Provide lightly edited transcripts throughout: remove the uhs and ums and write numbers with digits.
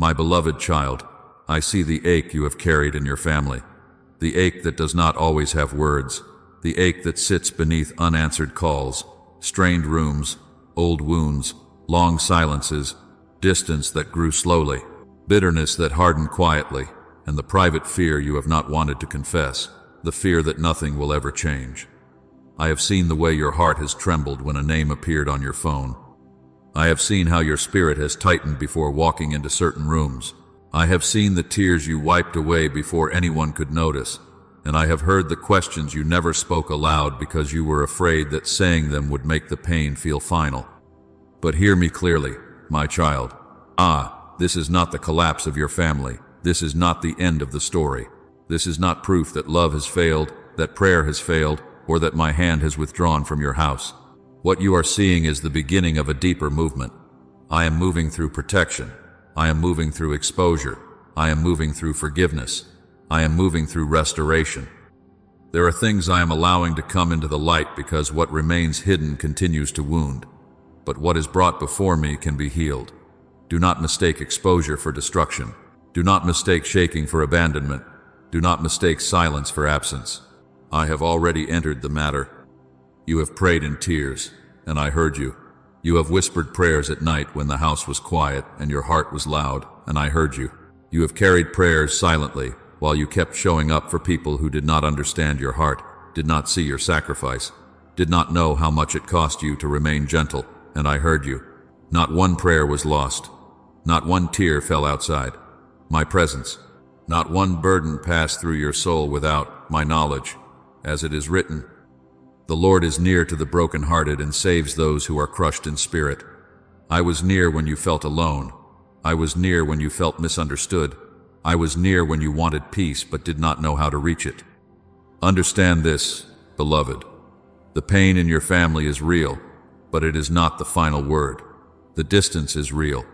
My beloved child, I see the ache you have carried in your family, the ache that does not always have words, the ache that sits beneath unanswered calls, strained rooms, old wounds, long silences, distance that grew slowly, bitterness that hardened quietly, and the private fear you have not wanted to confess, the fear that nothing will ever change. I have seen the way your heart has trembled when a name appeared on your phone. I have seen how your spirit has tightened before walking into certain rooms. I have seen the tears you wiped away before anyone could notice, and I have heard the questions you never spoke aloud because you were afraid that saying them would make the pain feel final. But hear me clearly, my child. This is not the collapse of your family. This is not the end of the story. This is not proof that love has failed, that prayer has failed, or that my hand has withdrawn from your house. What you are seeing is the beginning of a deeper movement. I am moving through protection. I am moving through exposure. I am moving through forgiveness. I am moving through restoration. There are things I am allowing to come into the light because what remains hidden continues to wound. But what is brought before me can be healed. Do not mistake exposure for destruction. Do not mistake shaking for abandonment. Do not mistake silence for absence. I have already entered the matter. You have prayed in tears, and I heard you. You have whispered prayers at night when the house was quiet and your heart was loud, and I heard you. You have carried prayers silently while you kept showing up for people who did not understand your heart, did not see your sacrifice, did not know how much it cost you to remain gentle, and I heard you. Not one prayer was lost. Not one tear fell outside my presence. Not one burden passed through your soul without my knowledge. As it is written, the Lord is near to the brokenhearted and saves those who are crushed in spirit. I was near when you felt alone. I was near when you felt misunderstood. I was near when you wanted peace but did not know how to reach it. Understand this, beloved. The pain in your family is real, but it is not the final word. The distance is real,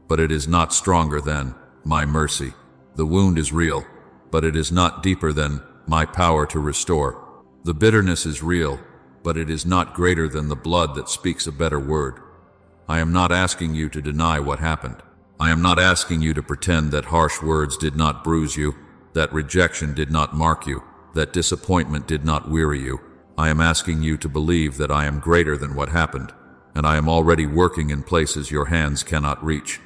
but it is not stronger than my mercy. The wound is real, but it is not deeper than my power to restore. The bitterness is real, but it is not greater than the blood that speaks a better word. I am not asking you to deny what happened. I am not asking you to pretend that harsh words did not bruise you, that rejection did not mark you, that disappointment did not weary you. I am asking you to believe that I am greater than what happened, and I am already working in places your hands cannot reach.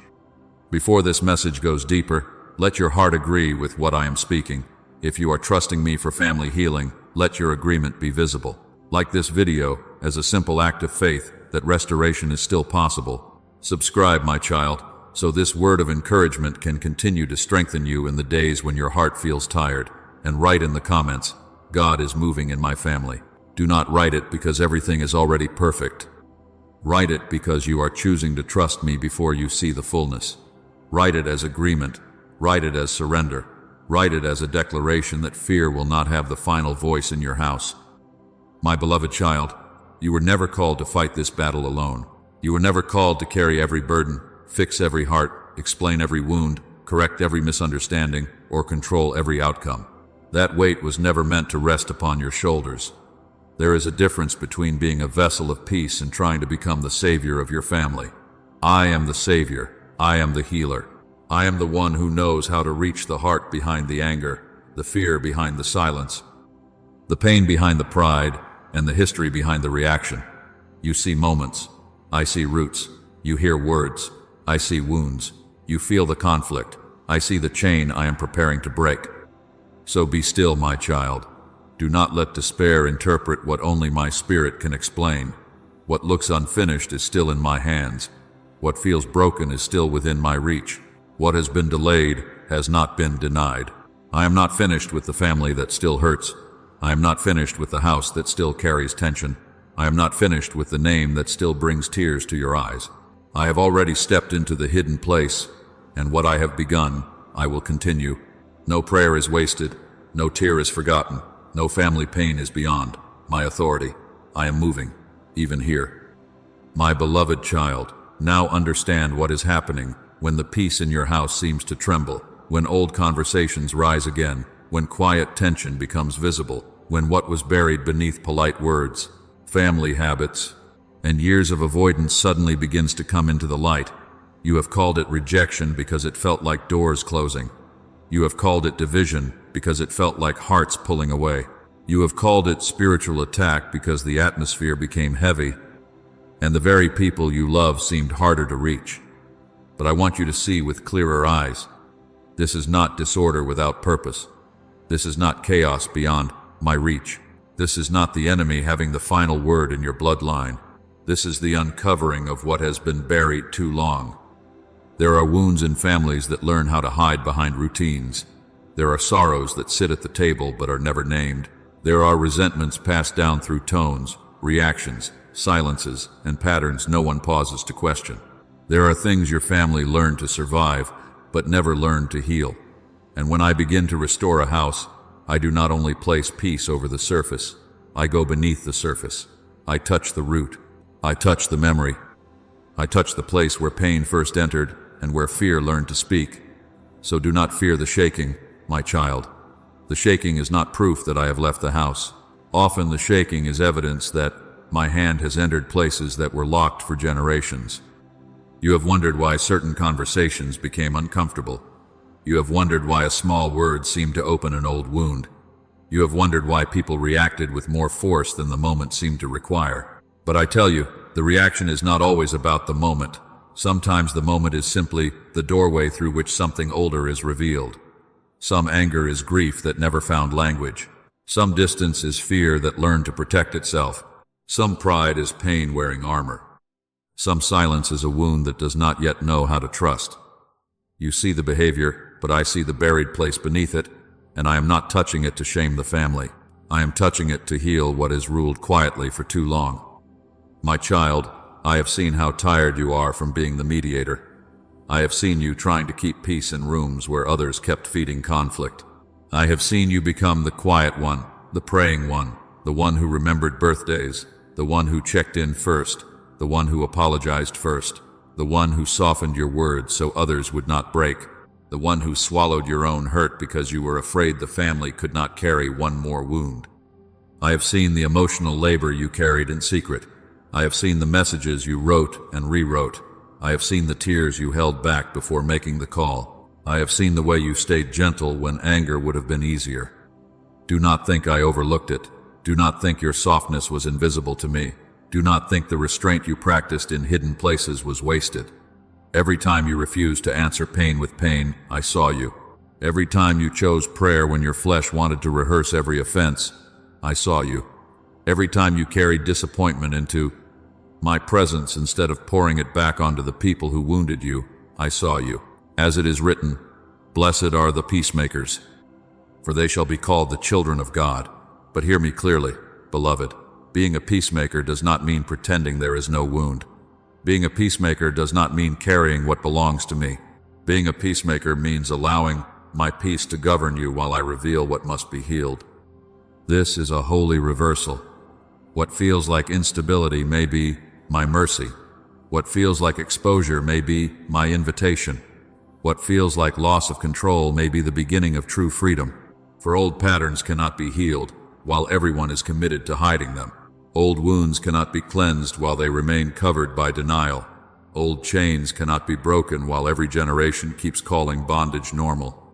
Before this message goes deeper, let your heart agree with what I am speaking. If you are trusting me for family healing, let your agreement be visible. Like this video, as a simple act of faith that restoration is still possible. Subscribe, my child, so this word of encouragement can continue to strengthen you in the days when your heart feels tired. And write in the comments, God is moving in my family. Do not write it because everything is already perfect. Write it because you are choosing to trust me before you see the fullness. Write it as agreement. Write it as surrender. Write it as a declaration that fear will not have the final voice in your house. My beloved child, you were never called to fight this battle alone. You were never called to carry every burden, fix every heart, explain every wound, correct every misunderstanding, or control every outcome. That weight was never meant to rest upon your shoulders. There is a difference between being a vessel of peace and trying to become the savior of your family. I am the savior. I am the healer. I am the one who knows how to reach the heart behind the anger, the fear behind the silence, the pain behind the pride, and the history behind the reaction. You see moments. I see roots. You hear words. I see wounds. You feel the conflict. I see the chain I am preparing to break. So be still, my child. Do not let despair interpret what only my spirit can explain. What looks unfinished is still in my hands. What feels broken is still within my reach. What has been delayed has not been denied. I am not finished with the family that still hurts. I am not finished with the house that still carries tension. I am not finished with the name that still brings tears to your eyes. I have already stepped into the hidden place, and what I have begun, I will continue. No prayer is wasted. No tear is forgotten. No family pain is beyond my authority. I am moving, even here. My beloved child, now understand what is happening when the peace in your house seems to tremble, when old conversations rise again, when quiet tension becomes visible, when what was buried beneath polite words, family habits, and years of avoidance suddenly begins to come into the light. You have called it rejection because it felt like doors closing. You have called it division because it felt like hearts pulling away. You have called it spiritual attack because the atmosphere became heavy, and the very people you love seemed harder to reach. But I want you to see with clearer eyes. This is not disorder without purpose. This is not chaos beyond my reach. This is not the enemy having the final word in your bloodline. This is the uncovering of what has been buried too long. There are wounds in families that learn how to hide behind routines. There are sorrows that sit at the table but are never named. There are resentments passed down through tones, reactions, silences, and patterns no one pauses to question. There are things your family learned to survive, but never learned to heal. And when I begin to restore a house, I do not only place peace over the surface, I go beneath the surface. I touch the root. I touch the memory. I touch the place where pain first entered and where fear learned to speak. So do not fear the shaking, my child. The shaking is not proof that I have left the house. Often the shaking is evidence that my hand has entered places that were locked for generations. You have wondered why certain conversations became uncomfortable. You have wondered why a small word seemed to open an old wound. You have wondered why people reacted with more force than the moment seemed to require. But I tell you, the reaction is not always about the moment. Sometimes the moment is simply the doorway through which something older is revealed. Some anger is grief that never found language. Some distance is fear that learned to protect itself. Some pride is pain wearing armor. Some silence is a wound that does not yet know how to trust. You see the behavior, but I see the buried place beneath it, and I am not touching it to shame the family. I am touching it to heal what has ruled quietly for too long. My child, I have seen how tired you are from being the mediator. I have seen you trying to keep peace in rooms where others kept feeding conflict. I have seen you become the quiet one, the praying one, the one who remembered birthdays, the one who checked in first, the one who apologized first, the one who softened your words so others would not break, the one who swallowed your own hurt because you were afraid the family could not carry one more wound. I have seen the emotional labor you carried in secret. I have seen the messages you wrote and rewrote. I have seen the tears you held back before making the call. I have seen the way you stayed gentle when anger would have been easier. Do not think I overlooked it. Do not think your softness was invisible to me. Do not think the restraint you practiced in hidden places was wasted. Every time you refused to answer pain with pain, I saw you. Every time you chose prayer when your flesh wanted to rehearse every offense, I saw you. Every time you carried disappointment into my presence instead of pouring it back onto the people who wounded you, I saw you. As it is written, "Blessed are the peacemakers, for they shall be called the children of God." But hear me clearly, beloved. Being a peacemaker does not mean pretending there is no wound. Being a peacemaker does not mean carrying what belongs to me. Being a peacemaker means allowing my peace to govern you while I reveal what must be healed. This is a holy reversal. What feels like instability may be my mercy. What feels like exposure may be my invitation. What feels like loss of control may be the beginning of true freedom. For old patterns cannot be healed while everyone is committed to hiding them. Old wounds cannot be cleansed while they remain covered by denial. Old chains cannot be broken while every generation keeps calling bondage normal.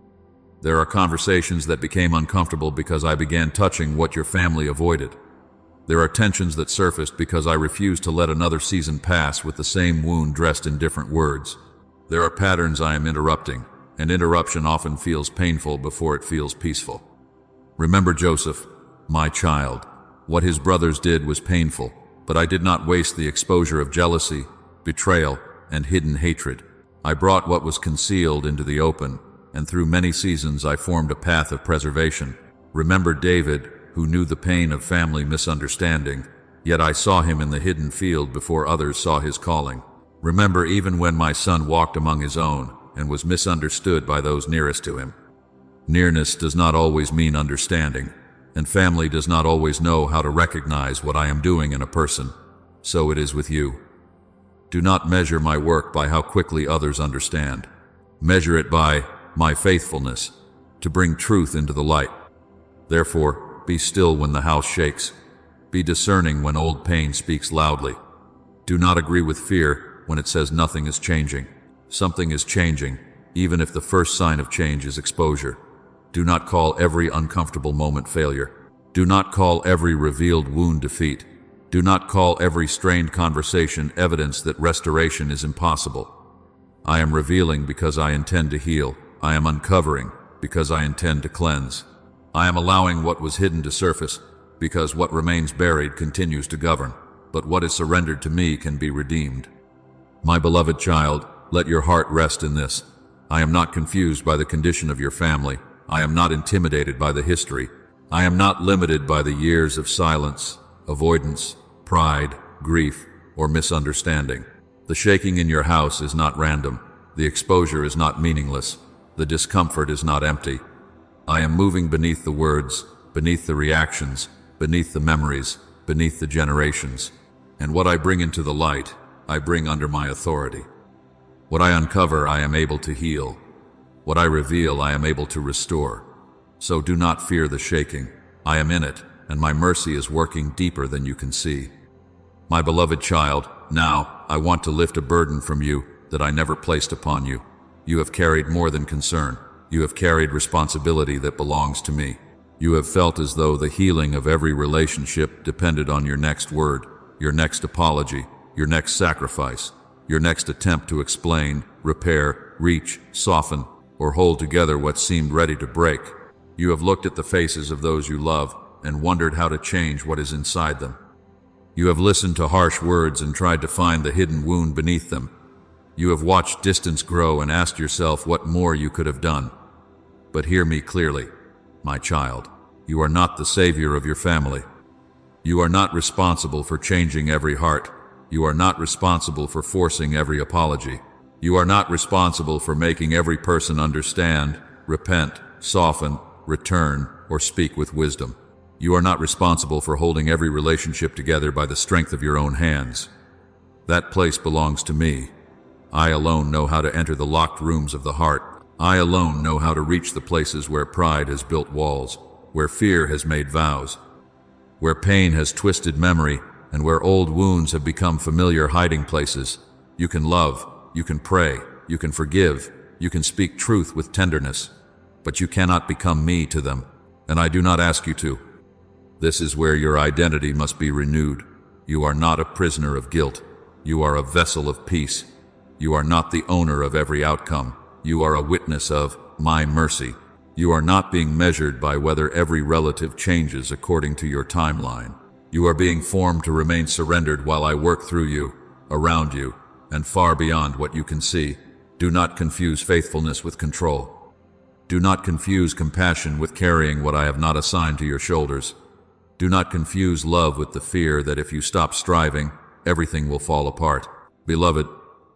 There are conversations that became uncomfortable because I began touching what your family avoided. There are tensions that surfaced because I refused to let another season pass with the same wound dressed in different words. There are patterns I am interrupting, and interruption often feels painful before it feels peaceful. Remember Joseph, my child. What his brothers did was painful, but I did not waste the exposure of jealousy, betrayal, and hidden hatred. I brought what was concealed into the open, and through many seasons I formed a path of preservation. Remember David, who knew the pain of family misunderstanding, yet I saw him in the hidden field before others saw his calling. Remember even when my son walked among his own and was misunderstood by those nearest to him. Nearness does not always mean understanding, and family does not always know how to recognize what I am doing in a person. So it is with you. Do not measure my work by how quickly others understand. Measure it by my faithfulness to bring truth into the light. Therefore, be still when the house shakes. Be discerning when old pain speaks loudly. Do not agree with fear when it says nothing is changing. Something is changing, even if the first sign of change is exposure. Do not call every uncomfortable moment failure. Do not call every revealed wound defeat. Do not call every strained conversation evidence that restoration is impossible. I am revealing because I intend to heal. I am uncovering because I intend to cleanse. I am allowing what was hidden to surface because what remains buried continues to govern. But what is surrendered to me can be redeemed. My beloved child, let your heart rest in this. I am not confused by the condition of your family. I am not intimidated by the history. I am not limited by the years of silence, avoidance, pride, grief, or misunderstanding. The shaking in your house is not random. The exposure is not meaningless. The discomfort is not empty. I am moving beneath the words, beneath the reactions, beneath the memories, beneath the generations. And what I bring into the light, I bring under my authority. What I uncover, I am able to heal. What I reveal, I am able to restore. So do not fear the shaking. I am in it, and my mercy is working deeper than you can see. My beloved child, now I want to lift a burden from you that I never placed upon you. You have carried more than concern. You have carried responsibility that belongs to me. You have felt as though the healing of every relationship depended on your next word, your next apology, your next sacrifice, your next attempt to explain, repair, reach, soften, or hold together what seemed ready to break. You have looked at the faces of those you love and wondered how to change what is inside them. You have listened to harsh words and tried to find the hidden wound beneath them. You have watched distance grow and asked yourself what more you could have done. But hear me clearly, my child. You are not the savior of your family. You are not responsible for changing every heart. You are not responsible for forcing every apology. You are not responsible for making every person understand, repent, soften, return, or speak with wisdom. You are not responsible for holding every relationship together by the strength of your own hands. That place belongs to me. I alone know how to enter the locked rooms of the heart. I alone know how to reach the places where pride has built walls, where fear has made vows, where pain has twisted memory, and where old wounds have become familiar hiding places. You can love, you can pray, you can forgive, you can speak truth with tenderness, but you cannot become me to them, and I do not ask you to. This is where your identity must be renewed. You are not a prisoner of guilt. You are a vessel of peace. You are not the owner of every outcome. You are a witness of my mercy. You are not being measured by whether every relative changes according to your timeline. You are being formed to remain surrendered while I work through you, around you, and far beyond what you can see. Do not confuse faithfulness with control. Do not confuse compassion with carrying what I have not assigned to your shoulders. Do not confuse love with the fear that if you stop striving, everything will fall apart. Beloved,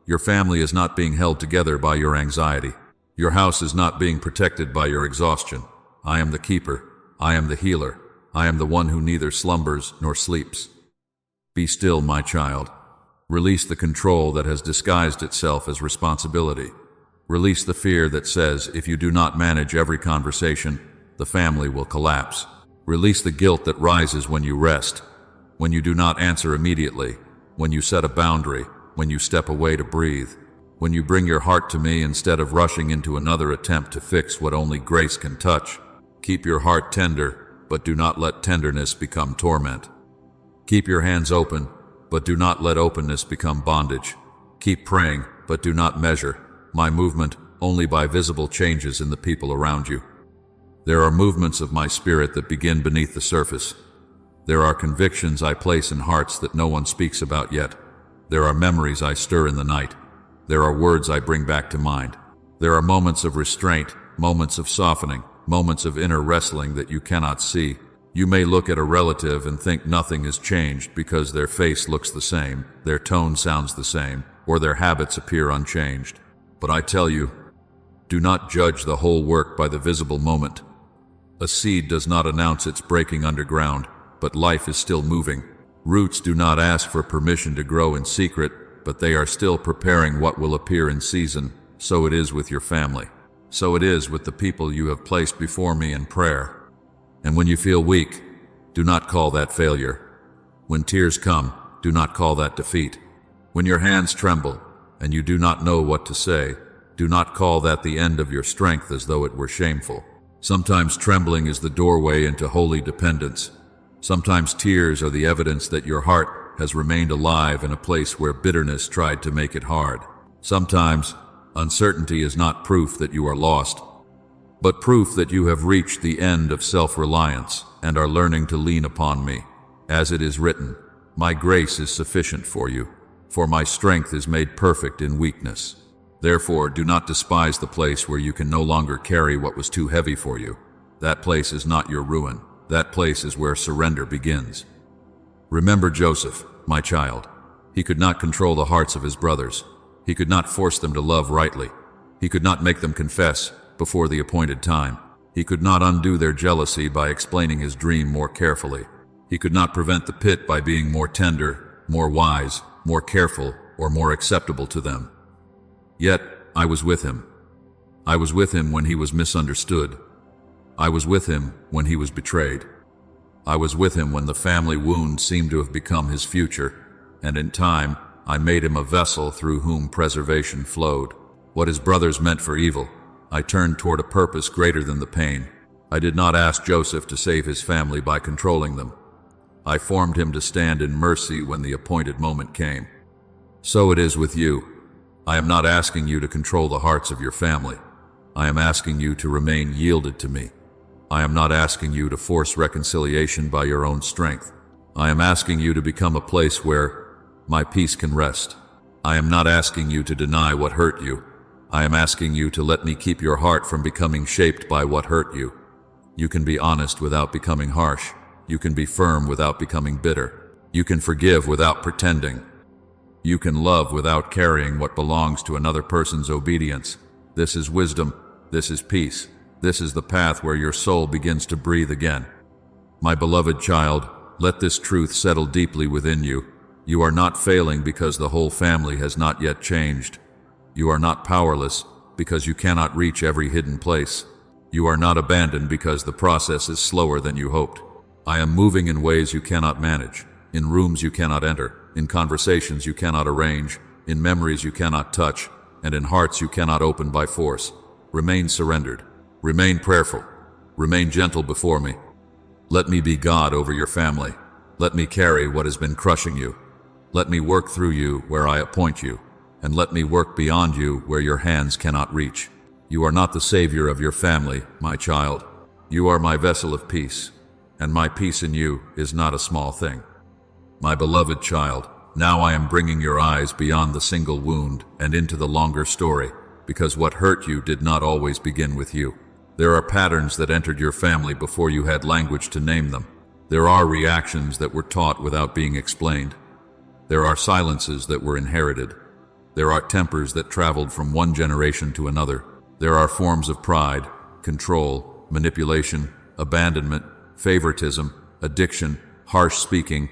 your family is not being held together by your anxiety. Your house is not being protected by your exhaustion. I am the keeper. I am the healer. I am the one who neither slumbers nor sleeps. Be still, my child. Release the control that has disguised itself as responsibility. Release the fear that says if you do not manage every conversation, the family will collapse. Release the guilt that rises when you rest, when you do not answer immediately, when you set a boundary, when you step away to breathe, when you bring your heart to me instead of rushing into another attempt to fix what only grace can touch. Keep your heart tender, but do not let tenderness become torment. Keep your hands open, but do not let openness become bondage. Keep praying, but do not measure my movement only by visible changes in the people around you. There are movements of my spirit that begin beneath the surface. There are convictions I place in hearts that no one speaks about yet. There are memories I stir in the night. There are words I bring back to mind. There are moments of restraint, moments of softening, moments of inner wrestling that you cannot see. You may look at a relative and think nothing has changed because their face looks the same, their tone sounds the same, or their habits appear unchanged. But I tell you, do not judge the whole work by the visible moment. A seed does not announce its breaking underground, but life is still moving. Roots do not ask for permission to grow in secret, but they are still preparing what will appear in season. So it is with your family. So it is with the people you have placed before me in prayer. And when you feel weak, do not call that failure. When tears come, do not call that defeat. When your hands tremble, and you do not know what to say, do not call that the end of your strength as though it were shameful. Sometimes trembling is the doorway into holy dependence. Sometimes tears are the evidence that your heart has remained alive in a place where bitterness tried to make it hard. Sometimes uncertainty is not proof that you are lost, but proof that you have reached the end of self-reliance and are learning to lean upon me. As it is written, "My grace is sufficient for you, for my strength is made perfect in weakness." Therefore, do not despise the place where you can no longer carry what was too heavy for you. That place is not your ruin. That place is where surrender begins. Remember Joseph, my child. He could not control the hearts of his brothers. He could not force them to love rightly. He could not make them confess before the appointed time. He could not undo their jealousy by explaining his dream more carefully. He could not prevent the pit by being more tender, more wise, more careful, or more acceptable to them. Yet, I was with him. I was with him when he was misunderstood. I was with him when he was betrayed. I was with him when the family wound seemed to have become his future, and in time, I made him a vessel through whom preservation flowed. What his brothers meant for evil, I turned toward a purpose greater than the pain. I did not ask Joseph to save his family by controlling them. I formed him to stand in mercy when the appointed moment came. So it is with you. I am not asking you to control the hearts of your family. I am asking you to remain yielded to me. I am not asking you to force reconciliation by your own strength. I am asking you to become a place where my peace can rest. I am not asking you to deny what hurt you. I am asking you to let me keep your heart from becoming shaped by what hurt you. You can be honest without becoming harsh. You can be firm without becoming bitter. You can forgive without pretending. You can love without carrying what belongs to another person's obedience. This is wisdom. This is peace. This is the path where your soul begins to breathe again. My beloved child, let this truth settle deeply within you. You are not failing because the whole family has not yet changed. You are not powerless because you cannot reach every hidden place. You are not abandoned because the process is slower than you hoped. I am moving in ways you cannot manage, in rooms you cannot enter, in conversations you cannot arrange, in memories you cannot touch, and in hearts you cannot open by force. Remain surrendered. Remain prayerful. Remain gentle before me. Let me be God over your family. Let me carry what has been crushing you. Let me work through you where I appoint you, and let me work beyond you where your hands cannot reach. You are not the savior of your family, my child. You are my vessel of peace, and my peace in you is not a small thing. My beloved child, now I am bringing your eyes beyond the single wound and into the longer story, because what hurt you did not always begin with you. There are patterns that entered your family before you had language to name them. There are reactions that were taught without being explained. There are silences that were inherited. There are tempers that traveled from one generation to another. There are forms of pride, control, manipulation, abandonment, favoritism, addiction, harsh speaking,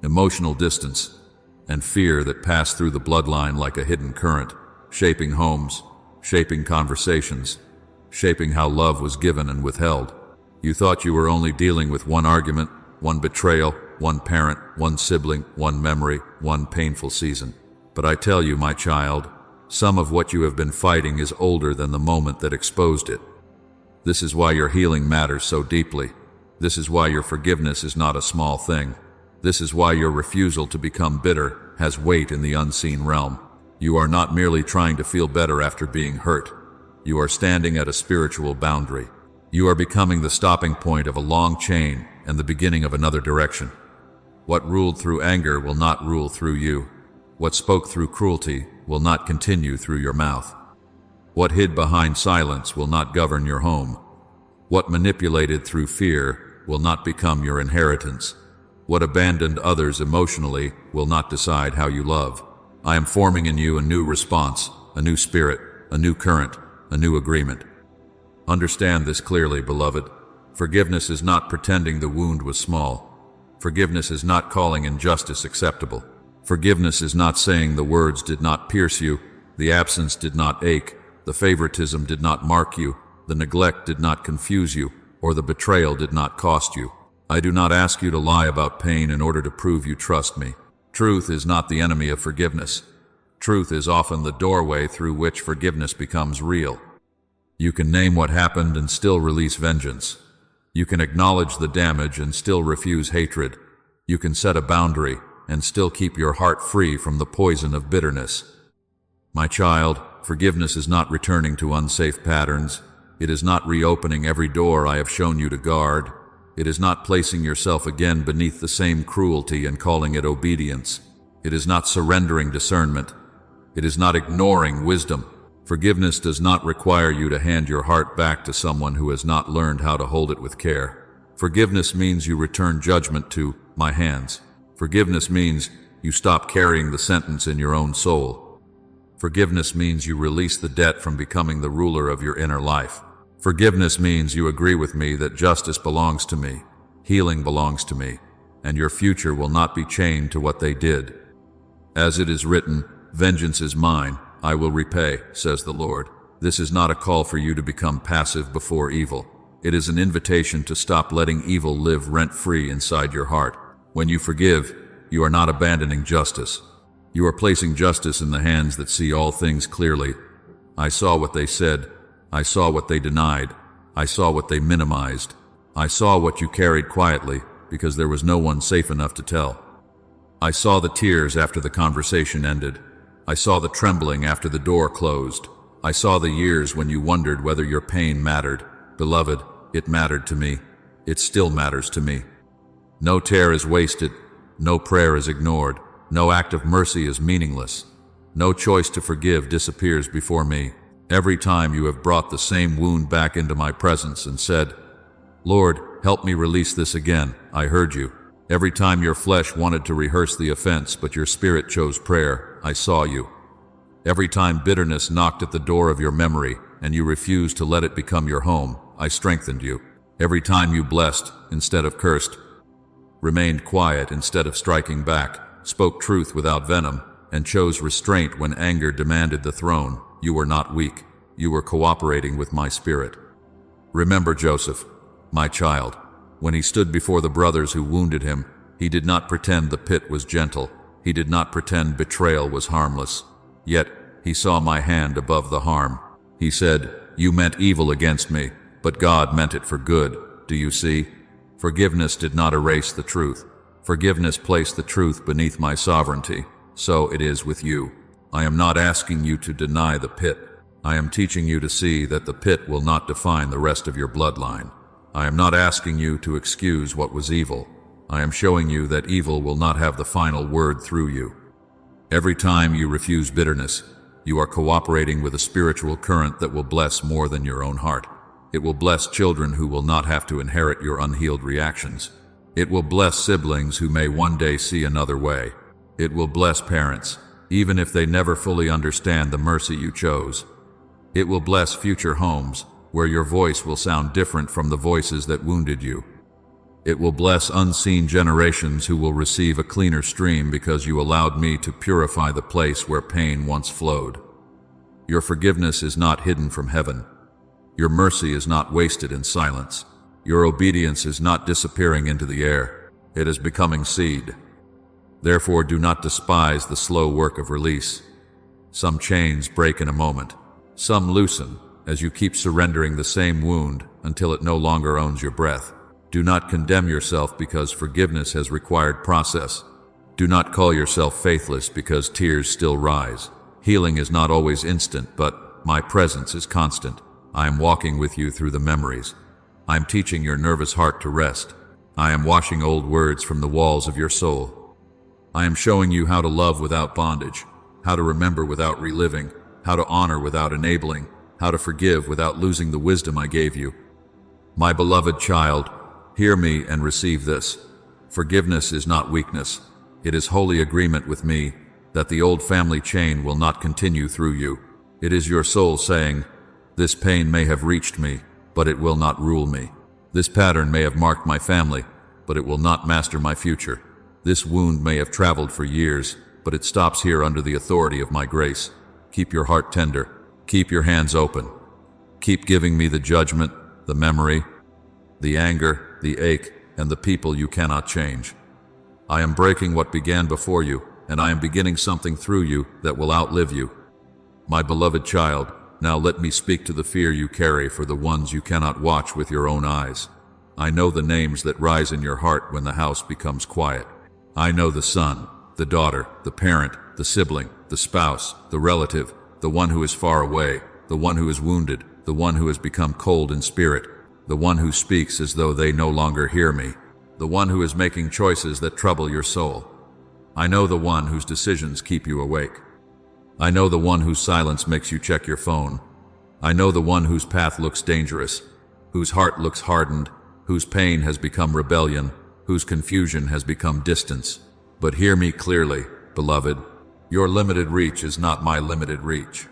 emotional distance, and fear that pass through the bloodline like a hidden current, shaping homes, shaping conversations, shaping how love was given and withheld. You thought you were only dealing with one argument, one betrayal, one parent, one sibling, one memory, one painful season. But I tell you, my child, some of what you have been fighting is older than the moment that exposed it. This is why your healing matters so deeply. This is why your forgiveness is not a small thing. This is why your refusal to become bitter has weight in the unseen realm. You are not merely trying to feel better after being hurt. You are standing at a spiritual boundary. You are becoming the stopping point of a long chain and the beginning of another direction. What ruled through anger will not rule through you. What spoke through cruelty will not continue through your mouth. What hid behind silence will not govern your home. What manipulated through fear will not become your inheritance. What abandoned others emotionally will not decide how you love. I am forming in you a new response, a new spirit, a new current, a new agreement. Understand this clearly, beloved. Forgiveness is not pretending the wound was small. Forgiveness is not calling injustice acceptable. Forgiveness is not saying the words did not pierce you, the absence did not ache, the favoritism did not mark you, the neglect did not confuse you, or the betrayal did not cost you. I do not ask you to lie about pain in order to prove you trust me. Truth is not the enemy of forgiveness. Truth is often the doorway through which forgiveness becomes real. You can name what happened and still release vengeance. You can acknowledge the damage and still refuse hatred. You can set a boundary and still keep your heart free from the poison of bitterness. My child, forgiveness is not returning to unsafe patterns. It is not reopening every door I have shown you to guard. It is not placing yourself again beneath the same cruelty and calling it obedience. It is not surrendering discernment. It is not ignoring wisdom. Forgiveness does not require you to hand your heart back to someone who has not learned how to hold it with care. Forgiveness means you return judgment to my hands. Forgiveness means you stop carrying the sentence in your own soul. Forgiveness means you release the debt from becoming the ruler of your inner life. Forgiveness means you agree with me that justice belongs to me, healing belongs to me, and your future will not be chained to what they did. As it is written, vengeance is mine, I will repay, says the Lord. This is not a call for you to become passive before evil. It is an invitation to stop letting evil live rent-free inside your heart. When you forgive, you are not abandoning justice. You are placing justice in the hands that see all things clearly. I saw what they said. I saw what they denied. I saw what they minimized. I saw what you carried quietly because there was no one safe enough to tell. I saw the tears after the conversation ended. I saw the trembling after the door closed. I saw the years when you wondered whether your pain mattered. Beloved, it mattered to me. It still matters to me. No tear is wasted. No prayer is ignored. No act of mercy is meaningless. No choice to forgive disappears before me. Every time you have brought the same wound back into my presence and said, Lord, help me release this again, I heard you. Every time your flesh wanted to rehearse the offense, but your spirit chose prayer, I saw you. Every time bitterness knocked at the door of your memory and you refused to let it become your home, I strengthened you. Every time you blessed instead of cursed, remained quiet instead of striking back, spoke truth without venom, and chose restraint when anger demanded the throne, you were not weak. You were cooperating with my spirit. Remember Joseph, my child. When he stood before the brothers who wounded him, he did not pretend the pit was gentle. He did not pretend betrayal was harmless. Yet he saw my hand above the harm. He said, you meant evil against me, but God meant it for good. Do you see? Forgiveness did not erase the truth. Forgiveness placed the truth beneath my sovereignty. So it is with you. I am not asking you to deny the pit. I am teaching you to see that the pit will not define the rest of your bloodline. I am not asking you to excuse what was evil. I am showing you that evil will not have the final word through you. Every time you refuse bitterness, you are cooperating with a spiritual current that will bless more than your own heart. It will bless children who will not have to inherit your unhealed reactions. It will bless siblings who may one day see another way. It will bless parents, even if they never fully understand the mercy you chose. It will bless future homes, where your voice will sound different from the voices that wounded you. It will bless unseen generations who will receive a cleaner stream because you allowed me to purify the place where pain once flowed. Your forgiveness is not hidden from heaven. Your mercy is not wasted in silence. Your obedience is not disappearing into the air. It is becoming seed. Therefore, do not despise the slow work of release. Some chains break in a moment. Some loosen as you keep surrendering the same wound until it no longer owns your breath. Do not condemn yourself because forgiveness has required process. Do not call yourself faithless because tears still rise. Healing is not always instant, but my presence is constant. I am walking with you through the memories. I am teaching your nervous heart to rest. I am washing old words from the walls of your soul. I am showing you how to love without bondage, how to remember without reliving, how to honor without enabling, how to forgive without losing the wisdom I gave you. My beloved child, hear me and receive this. Forgiveness is not weakness. It is holy agreement with me that the old family chain will not continue through you. It is your soul saying, this pain may have reached me, but it will not rule me. This pattern may have marked my family, but it will not master my future. This wound may have traveled for years, but it stops here under the authority of my grace. Keep your heart tender. Keep your hands open. Keep giving me the judgment, the memory, the anger, the ache, and the people you cannot change. I am breaking what began before you, and I am beginning something through you that will outlive you. My beloved child, now let me speak to the fear you carry for the ones you cannot watch with your own eyes. I know the names that rise in your heart when the house becomes quiet. I know the son, the daughter, the parent, the sibling, the spouse, the relative, the one who is far away, the one who is wounded, the one who has become cold in spirit, the one who speaks as though they no longer hear me, the one who is making choices that trouble your soul. I know the one whose decisions keep you awake. I know the one whose silence makes you check your phone. I know the one whose path looks dangerous, whose heart looks hardened, whose pain has become rebellion, whose confusion has become distance. But hear me clearly, beloved. Your limited reach is not my limited reach.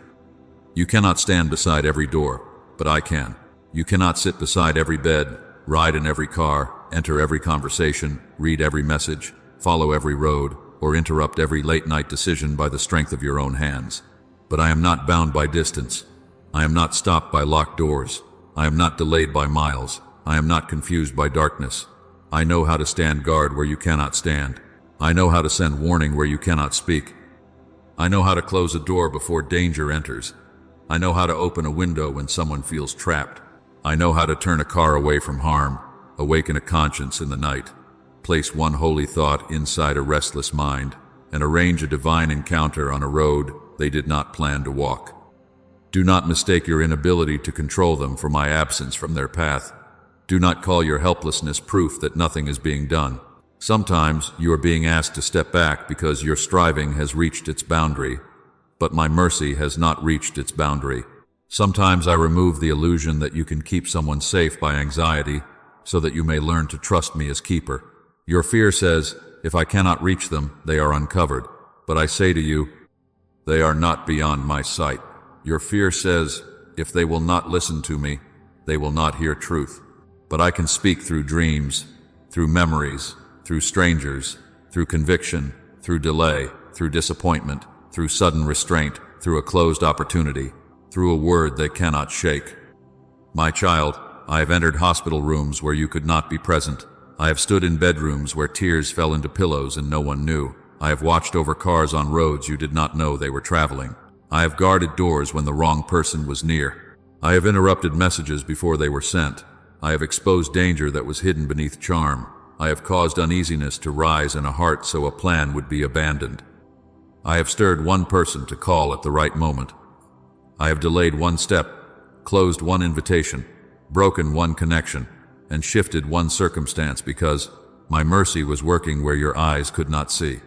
You cannot stand beside every door, but I can. You cannot sit beside every bed, ride in every car, enter every conversation, read every message, follow every road, or interrupt every late-night decision by the strength of your own hands. But I am not bound by distance. I am not stopped by locked doors. I am not delayed by miles. I am not confused by darkness. I know how to stand guard where you cannot stand. I know how to send warning where you cannot speak. I know how to close a door before danger enters. I know how to open a window when someone feels trapped. I know how to turn a car away from harm, awaken a conscience in the night, place one holy thought inside a restless mind, and arrange a divine encounter on a road they did not plan to walk. Do not mistake your inability to control them for my absence from their path. Do not call your helplessness proof that nothing is being done. Sometimes you are being asked to step back because your striving has reached its boundary, but my mercy has not reached its boundary. Sometimes I remove the illusion that you can keep someone safe by anxiety, so that you may learn to trust me as keeper. Your fear says, if I cannot reach them, they are uncovered. But I say to you, they are not beyond my sight. Your fear says, if they will not listen to me, they will not hear truth. But I can speak through dreams, through memories, through strangers, through conviction, through delay, through disappointment, through sudden restraint, through a closed opportunity, through a word they cannot shake. My child, I have entered hospital rooms where you could not be present. I have stood in bedrooms where tears fell into pillows and no one knew. I have watched over cars on roads you did not know they were traveling. I have guarded doors when the wrong person was near. I have interrupted messages before they were sent. I have exposed danger that was hidden beneath charm. I have caused uneasiness to rise in a heart so a plan would be abandoned. I have stirred one person to call at the right moment. I have delayed one step, closed one invitation, broken one connection, and shifted one circumstance because my mercy was working where your eyes could not see.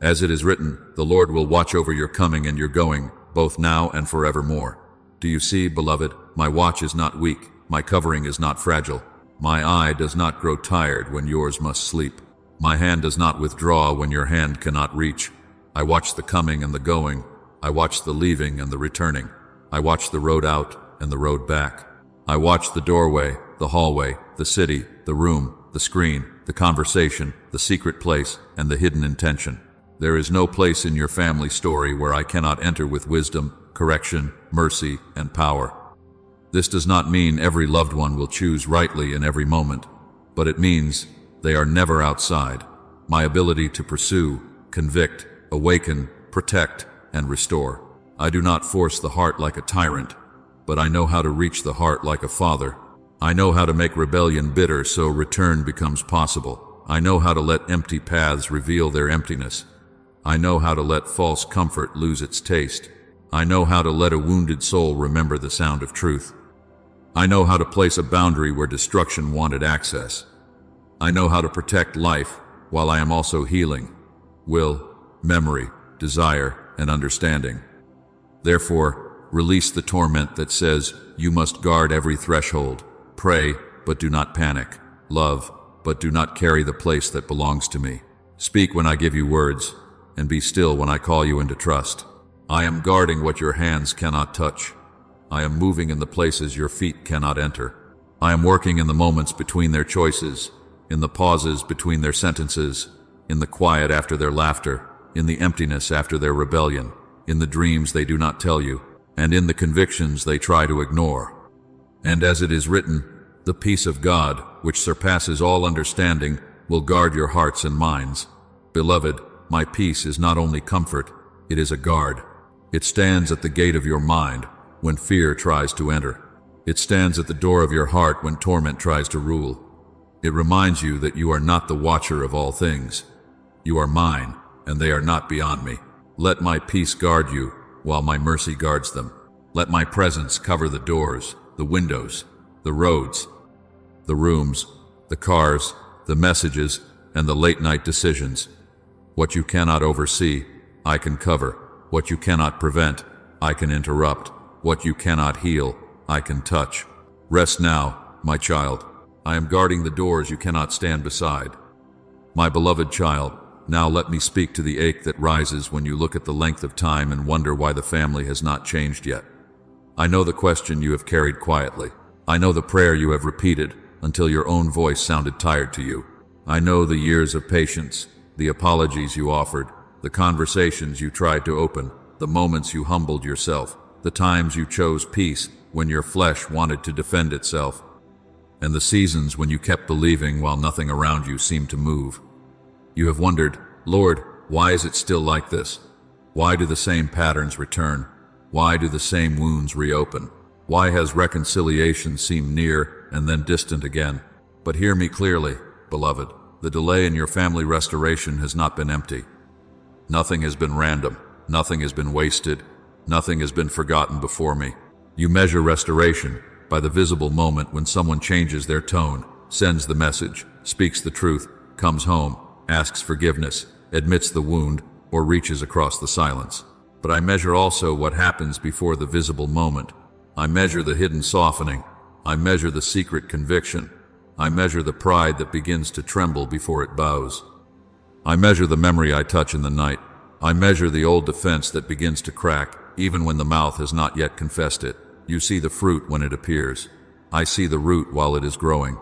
As it is written, the Lord will watch over your coming and your going, both now and forevermore. Do you see, beloved, my watch is not weak, my covering is not fragile. My eye does not grow tired when yours must sleep. My hand does not withdraw when your hand cannot reach. I watch the coming and the going. I watch the leaving and the returning. I watch the road out and the road back. I watch the doorway, the hallway, the city, the room, the screen, the conversation, the secret place, and the hidden intention. There is no place in your family story where I cannot enter with wisdom, correction, mercy, and power. This does not mean every loved one will choose rightly in every moment, but it means they are never outside. My ability to pursue, convict, awaken, protect, and restore. I do not force the heart like a tyrant, but I know how to reach the heart like a father. I know how to make rebellion bitter so return becomes possible. I know how to let empty paths reveal their emptiness. I know how to let false comfort lose its taste. I know how to let a wounded soul remember the sound of truth. I know how to place a boundary where destruction wanted access. I know how to protect life while I am also healing, will, memory, desire, and understanding. Therefore, release the torment that says you must guard every threshold, pray, but do not panic, love, but do not carry the place that belongs to me. Speak when I give you words, and be still when I call you into trust. I am guarding what your hands cannot touch. I am moving in the places your feet cannot enter. I am working in the moments between their choices, in the pauses between their sentences, in the quiet after their laughter, in the emptiness after their rebellion, in the dreams they do not tell you, and in the convictions they try to ignore. And as it is written, the peace of God, which surpasses all understanding, will guard your hearts and minds. Beloved, my peace is not only comfort, it is a guard. It stands at the gate of your mind when fear tries to enter. It stands at the door of your heart when torment tries to rule. It reminds you that you are not the watcher of all things. You are mine, and they are not beyond me. Let my peace guard you, while my mercy guards them. Let my presence cover the doors, the windows, the roads, the rooms, the cars, the messages, and the late-night decisions. What you cannot oversee, I can cover. What you cannot prevent, I can interrupt. What you cannot heal, I can touch. Rest now, my child. I am guarding the doors you cannot stand beside. My beloved child, now let me speak to the ache that rises when you look at the length of time and wonder why the family has not changed yet. I know the question you have carried quietly. I know the prayer you have repeated until your own voice sounded tired to you. I know the years of patience, the apologies you offered, the conversations you tried to open, the moments you humbled yourself, the times you chose peace when your flesh wanted to defend itself, and the seasons when you kept believing while nothing around you seemed to move. You have wondered, Lord, why is it still like this? Why do the same patterns return? Why do the same wounds reopen? Why has reconciliation seemed near and then distant again? But hear me clearly, beloved. The delay in your family restoration has not been empty. Nothing has been random. Nothing has been wasted. Nothing has been forgotten before me. You measure restoration by the visible moment when someone changes their tone, sends the message, speaks the truth, comes home, asks forgiveness, admits the wound, or reaches across the silence. But I measure also what happens before the visible moment. I measure the hidden softening. I measure the secret conviction. I measure the pride that begins to tremble before it bows. I measure the memory I touch in the night. I measure the old defense that begins to crack, even when the mouth has not yet confessed it. You see the fruit when it appears. I see the root while it is growing.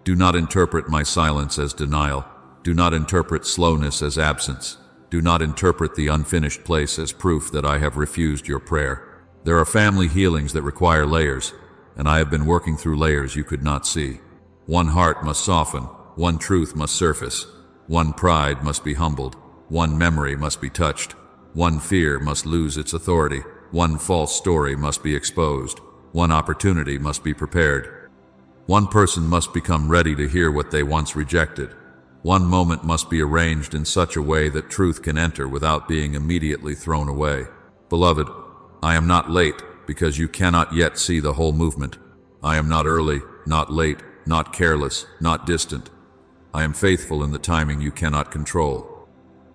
Do not interpret my silence as denial. Do not interpret slowness as absence. Do not interpret the unfinished place as proof that I have refused your prayer. There are family healings that require layers, and I have been working through layers you could not see. One heart must soften, one truth must surface, one pride must be humbled, one memory must be touched, one fear must lose its authority, one false story must be exposed, one opportunity must be prepared. One person must become ready to hear what they once rejected. One moment must be arranged in such a way that truth can enter without being immediately thrown away. Beloved, I am not late because you cannot yet see the whole movement. I am not early, not late, not careless, not distant. I am faithful in the timing you cannot control.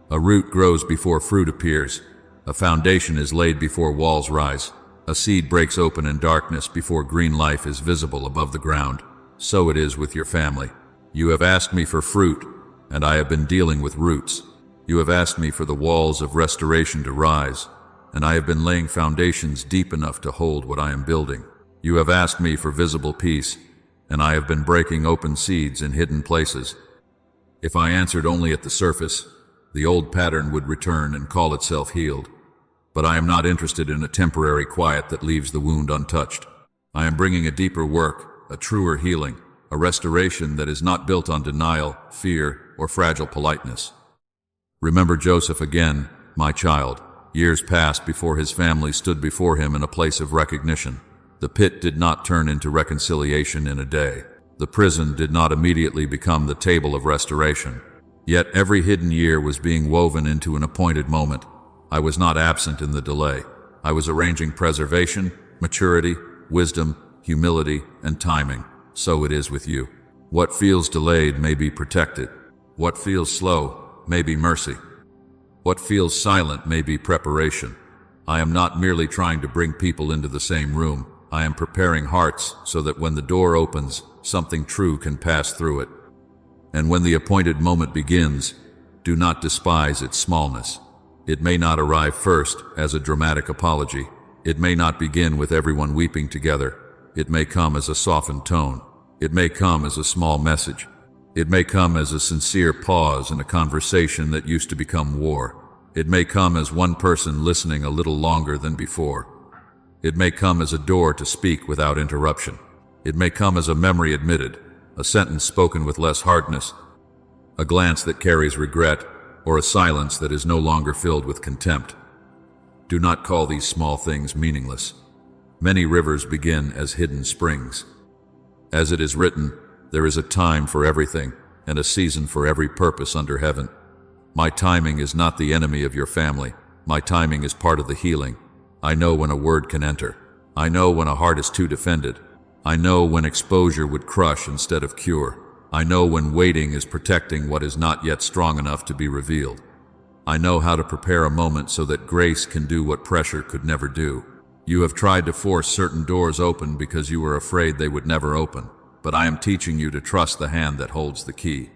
A root grows before fruit appears. A foundation is laid before walls rise. A seed breaks open in darkness before green life is visible above the ground. So it is with your family. You have asked me for fruit, and I have been dealing with roots. You have asked me for the walls of restoration to rise, and I have been laying foundations deep enough to hold what I am building. You have asked me for visible peace, and I have been breaking open seeds in hidden places. If I answered only at the surface, the old pattern would return and call itself healed. But I am not interested in a temporary quiet that leaves the wound untouched. I am bringing a deeper work, a truer healing, a restoration that is not built on denial, fear, or fragile politeness. Remember Joseph again, my child. Years passed before his family stood before him in a place of recognition. The pit did not turn into reconciliation in a day. The prison did not immediately become the table of restoration. Yet every hidden year was being woven into an appointed moment. I was not absent in the delay. I was arranging preservation, maturity, wisdom, humility, and timing. So it is with you. What feels delayed may be protected. What feels slow may be mercy. What feels silent may be preparation. I am not merely trying to bring people into the same room. I am preparing hearts so that when the door opens, something true can pass through it. And when the appointed moment begins, do not despise its smallness. It may not arrive first as a dramatic apology. It may not begin with everyone weeping together. It may come as a softened tone. It may come as a small message. It may come as a sincere pause in a conversation that used to become war. It may come as one person listening a little longer than before. It may come as a door to speak without interruption. It may come as a memory admitted, a sentence spoken with less hardness, a glance that carries regret, or a silence that is no longer filled with contempt. Do not call these small things meaningless. Many rivers begin as hidden springs. As it is written, there is a time for everything, and a season for every purpose under heaven. My timing is not the enemy of your family. My timing is part of the healing. I know when a word can enter. I know when a heart is too defended. I know when exposure would crush instead of cure. I know when waiting is protecting what is not yet strong enough to be revealed. I know how to prepare a moment so that grace can do what pressure could never do. You have tried to force certain doors open because you were afraid they would never open, but I am teaching you to trust the hand that holds the key.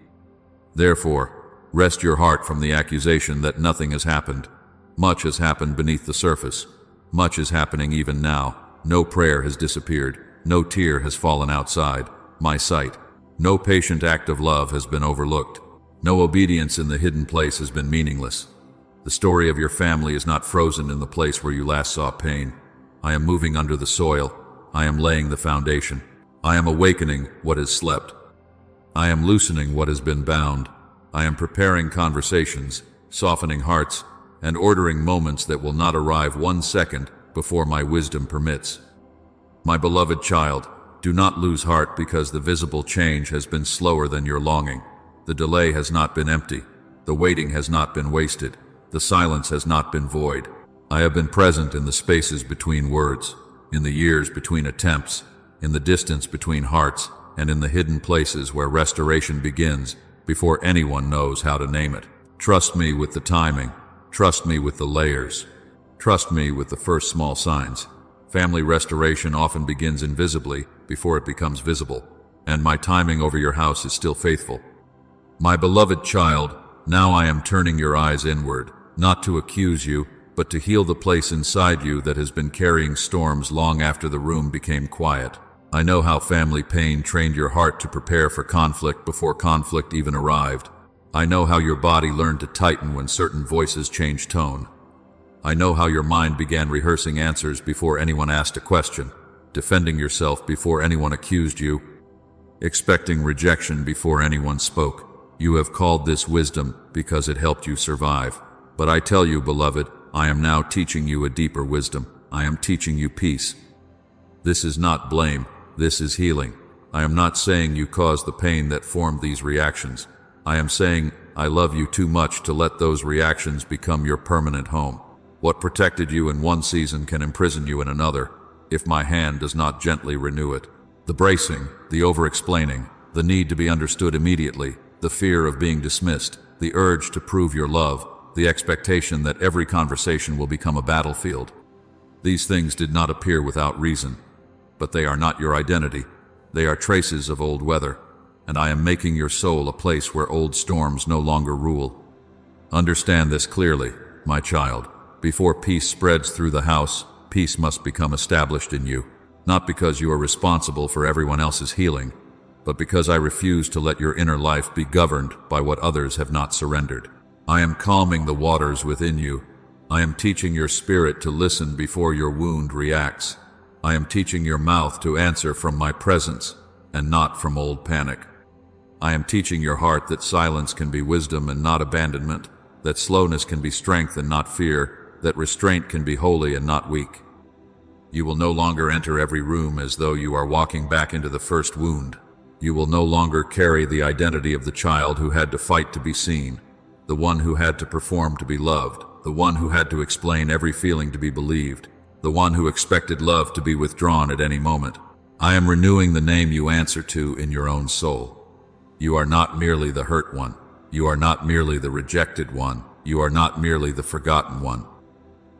Therefore, rest your heart from the accusation that nothing has happened. Much has happened beneath the surface. Much is happening even now. No prayer has disappeared. No tear has fallen outside my sight. No patient act of love has been overlooked. No obedience in the hidden place has been meaningless. The story of your family is not frozen in the place where you last saw pain. I am moving under the soil. I am laying the foundation. I am awakening what has slept. I am loosening what has been bound. I am preparing conversations, softening hearts, and ordering moments that will not arrive 1 second before my wisdom permits. My beloved child, do not lose heart because the visible change has been slower than your longing. The delay has not been empty. The waiting has not been wasted. The silence has not been void. I have been present in the spaces between words, in the years between attempts, in the distance between hearts, and in the hidden places where restoration begins before anyone knows how to name it. Trust me with the timing. Trust me with the layers. Trust me with the first small signs. Family restoration often begins invisibly before it becomes visible, and my timing over your house is still faithful. My beloved child, now I am turning your eyes inward, not to accuse you, but to heal the place inside you that has been carrying storms long after the room became quiet. I know how family pain trained your heart to prepare for conflict before conflict even arrived. I know how your body learned to tighten when certain voices changed tone. I know how your mind began rehearsing answers before anyone asked a question, defending yourself before anyone accused you, expecting rejection before anyone spoke. You have called this wisdom because it helped you survive. But I tell you, beloved, I am now teaching you a deeper wisdom. I am teaching you peace. This is not blame. This is healing. I am not saying you caused the pain that formed these reactions. I am saying I love you too much to let those reactions become your permanent home. What protected you in one season can imprison you in another, if my hand does not gently renew it. The bracing, the over-explaining, the need to be understood immediately, the fear of being dismissed, the urge to prove your love, the expectation that every conversation will become a battlefield. These things did not appear without reason, but they are not your identity. They are traces of old weather, and I am making your soul a place where old storms no longer rule. Understand this clearly, my child. Before peace spreads through the house, peace must become established in you, not because you are responsible for everyone else's healing, but because I refuse to let your inner life be governed by what others have not surrendered. I am calming the waters within you. I am teaching your spirit to listen before your wound reacts. I am teaching your mouth to answer from my presence and not from old panic. I am teaching your heart that silence can be wisdom and not abandonment, that slowness can be strength and not fear, that restraint can be holy and not weak. You will no longer enter every room as though you are walking back into the first wound. You will no longer carry the identity of the child who had to fight to be seen, the one who had to perform to be loved, the one who had to explain every feeling to be believed, the one who expected love to be withdrawn at any moment. I am renewing the name you answer to in your own soul. You are not merely the hurt one. You are not merely the rejected one. You are not merely the forgotten one.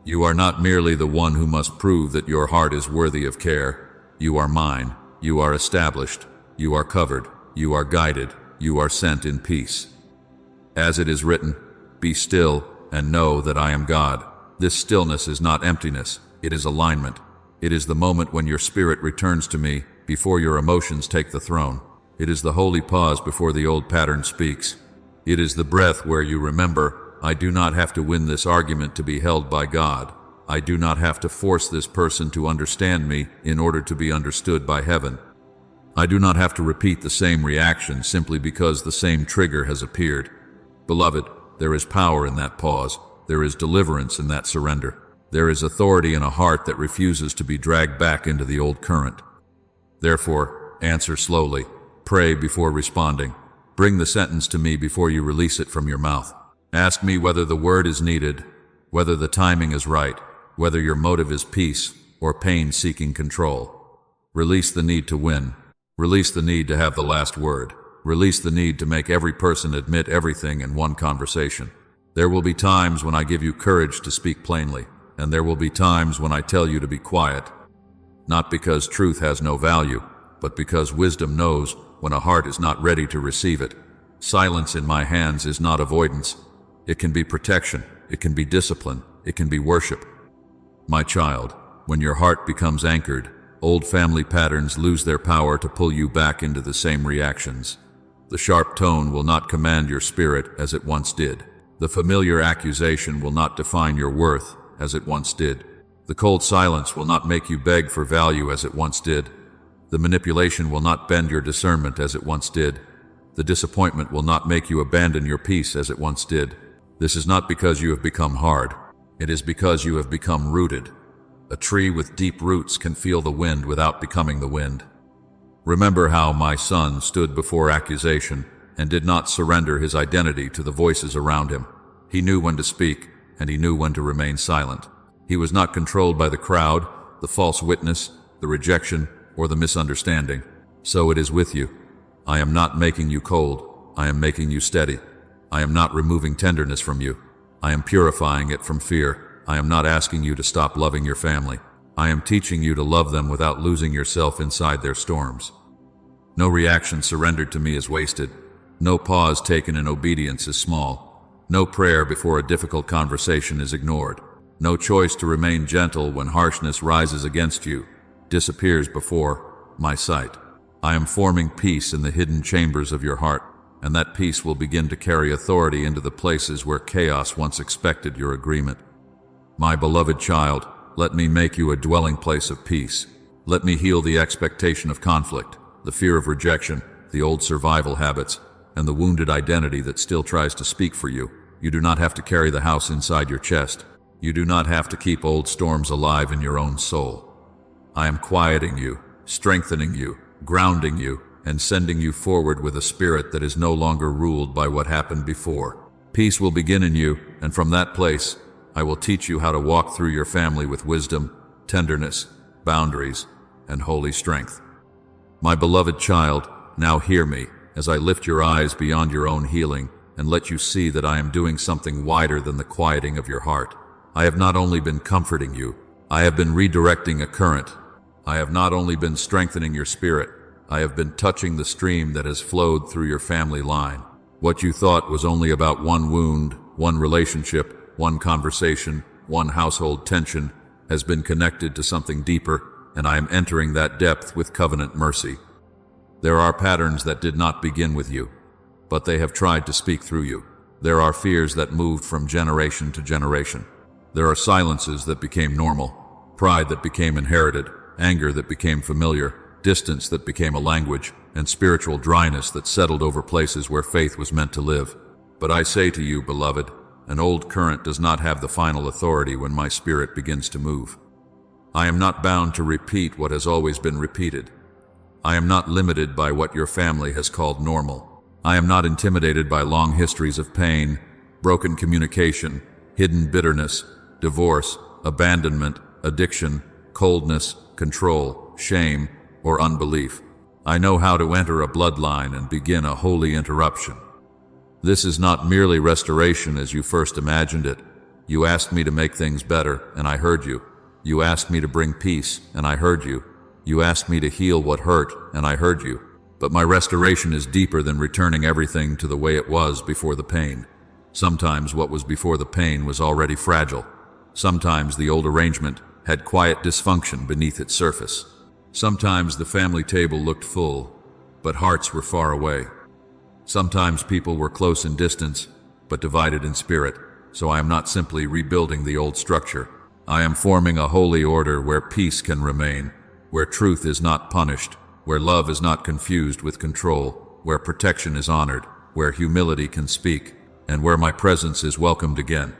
You are not merely the one who must prove that your heart is worthy of care. You are mine. You are established. You are covered. You are guided. You are sent in peace. As it is written, be still and know that I am God. This stillness is not emptiness. It is alignment. It is the moment when your spirit returns to me before your emotions take the throne. It is the holy pause before the old pattern speaks. It is the breath where you remember, I do not have to win this argument to be held by God. I do not have to force this person to understand me in order to be understood by heaven. I do not have to repeat the same reaction simply because the same trigger has appeared. Beloved, There is power in that pause. There is deliverance in that surrender. There is authority in a heart that refuses to be dragged back into the old current. Therefore, answer slowly. Pray before responding. Bring the sentence to me before you release it from your mouth. Ask me whether the word is needed, whether the timing is right, whether your motive is peace or pain-seeking control. Release the need to win. Release the need to have the last word. Release the need to make every person admit everything in one conversation. There will be times when I give you courage to speak plainly, and there will be times when I tell you to be quiet. Not because truth has no value, but because wisdom knows when a heart is not ready to receive it. Silence in my hands is not avoidance. It can be protection. It can be discipline. It can be worship. My child, when your heart becomes anchored, old family patterns lose their power to pull you back into the same reactions. The sharp tone will not command your spirit as it once did. The familiar accusation will not define your worth as it once did. The cold silence will not make you beg for value as it once did. The manipulation will not bend your discernment as it once did. The disappointment will not make you abandon your peace as it once did. This is not because you have become hard. It is because you have become rooted. A tree with deep roots can feel the wind without becoming the wind. Remember how my son stood before accusation and did not surrender his identity to the voices around him. He knew when to speak, and he knew when to remain silent. He was not controlled by the crowd, the false witness, the rejection, or the misunderstanding. So it is with you. I am not making you cold. I am making you steady. I am not removing tenderness from you. I am purifying it from fear. I am not asking you to stop loving your family. I am teaching you to love them without losing yourself inside their storms. No reaction surrendered to me is wasted. No pause taken in obedience is small. No prayer before a difficult conversation is ignored. No choice to remain gentle when harshness rises against you disappears before my sight. I am forming peace in the hidden chambers of your heart, and that peace will begin to carry authority into the places where chaos once expected your agreement. My beloved child, let me make you a dwelling place of peace. Let me heal the expectation of conflict, the fear of rejection, the old survival habits, and the wounded identity that still tries to speak for you. You do not have to carry the house inside your chest. You do not have to keep old storms alive in your own soul. I am quieting you, strengthening you, grounding you, and sending you forward with a spirit that is no longer ruled by what happened before. Peace will begin in you, and from that place, I will teach you how to walk through your family with wisdom, tenderness, boundaries, and holy strength. My beloved child, now hear me as I lift your eyes beyond your own healing and let you see that I am doing something wider than the quieting of your heart. I have not only been comforting you, I have been redirecting a current. I have not only been strengthening your spirit, I have been touching the stream that has flowed through your family line. What you thought was only about one wound, one relationship, one conversation, one household tension, has been connected to something deeper, and I am entering that depth with covenant mercy. There are patterns that did not begin with you, but they have tried to speak through you. There are fears that moved from generation to generation. There are silences that became normal, pride that became inherited, anger that became familiar, distance that became a language, and spiritual dryness that settled over places where faith was meant to live. But I say to you, beloved, an old current does not have the final authority when my spirit begins to move. I am not bound to repeat what has always been repeated. I am not limited by what your family has called normal. I am not intimidated by long histories of pain, broken communication, hidden bitterness, divorce, abandonment, addiction, coldness, control, shame, or unbelief. I know how to enter a bloodline and begin a holy interruption. This is not merely restoration as you first imagined it. You asked me to make things better, and I heard you. You asked me to bring peace, and I heard you. You asked me to heal what hurt, and I heard you. But my restoration is deeper than returning everything to the way it was before the pain. Sometimes what was before the pain was already fragile. Sometimes the old arrangement had quiet dysfunction beneath its surface. Sometimes the family table looked full, but hearts were far away. Sometimes people were close in distance, but divided in spirit. So I am not simply rebuilding the old structure. I am forming a holy order where peace can remain, where truth is not punished, where love is not confused with control, where protection is honored, where humility can speak, and where my presence is welcomed again.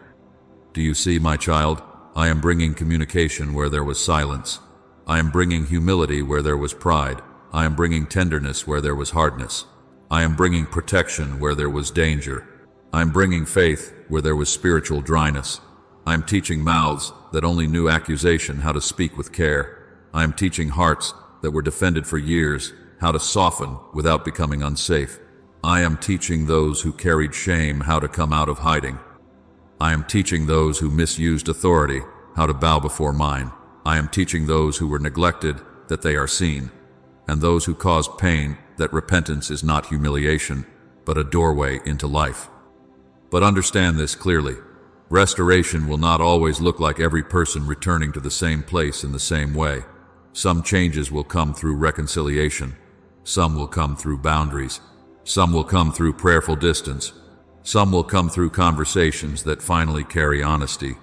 Do you see, my child? I am bringing communication where there was silence. I am bringing humility where there was pride. I am bringing tenderness where there was hardness. I am bringing protection where there was danger. I am bringing faith where there was spiritual dryness. I am teaching mouths that only knew accusation how to speak with care. I am teaching hearts that were defended for years how to soften without becoming unsafe. I am teaching those who carried shame how to come out of hiding. I am teaching those who misused authority how to bow before mine. I am teaching those who were neglected that they are seen, and those who caused pain that repentance is not humiliation, but a doorway into life. But understand this clearly. Restoration will not always look like every person returning to the same place in the same way. Some changes will come through reconciliation. Some will come through boundaries. Some will come through prayerful distance. Some will come through conversations that finally carry honesty.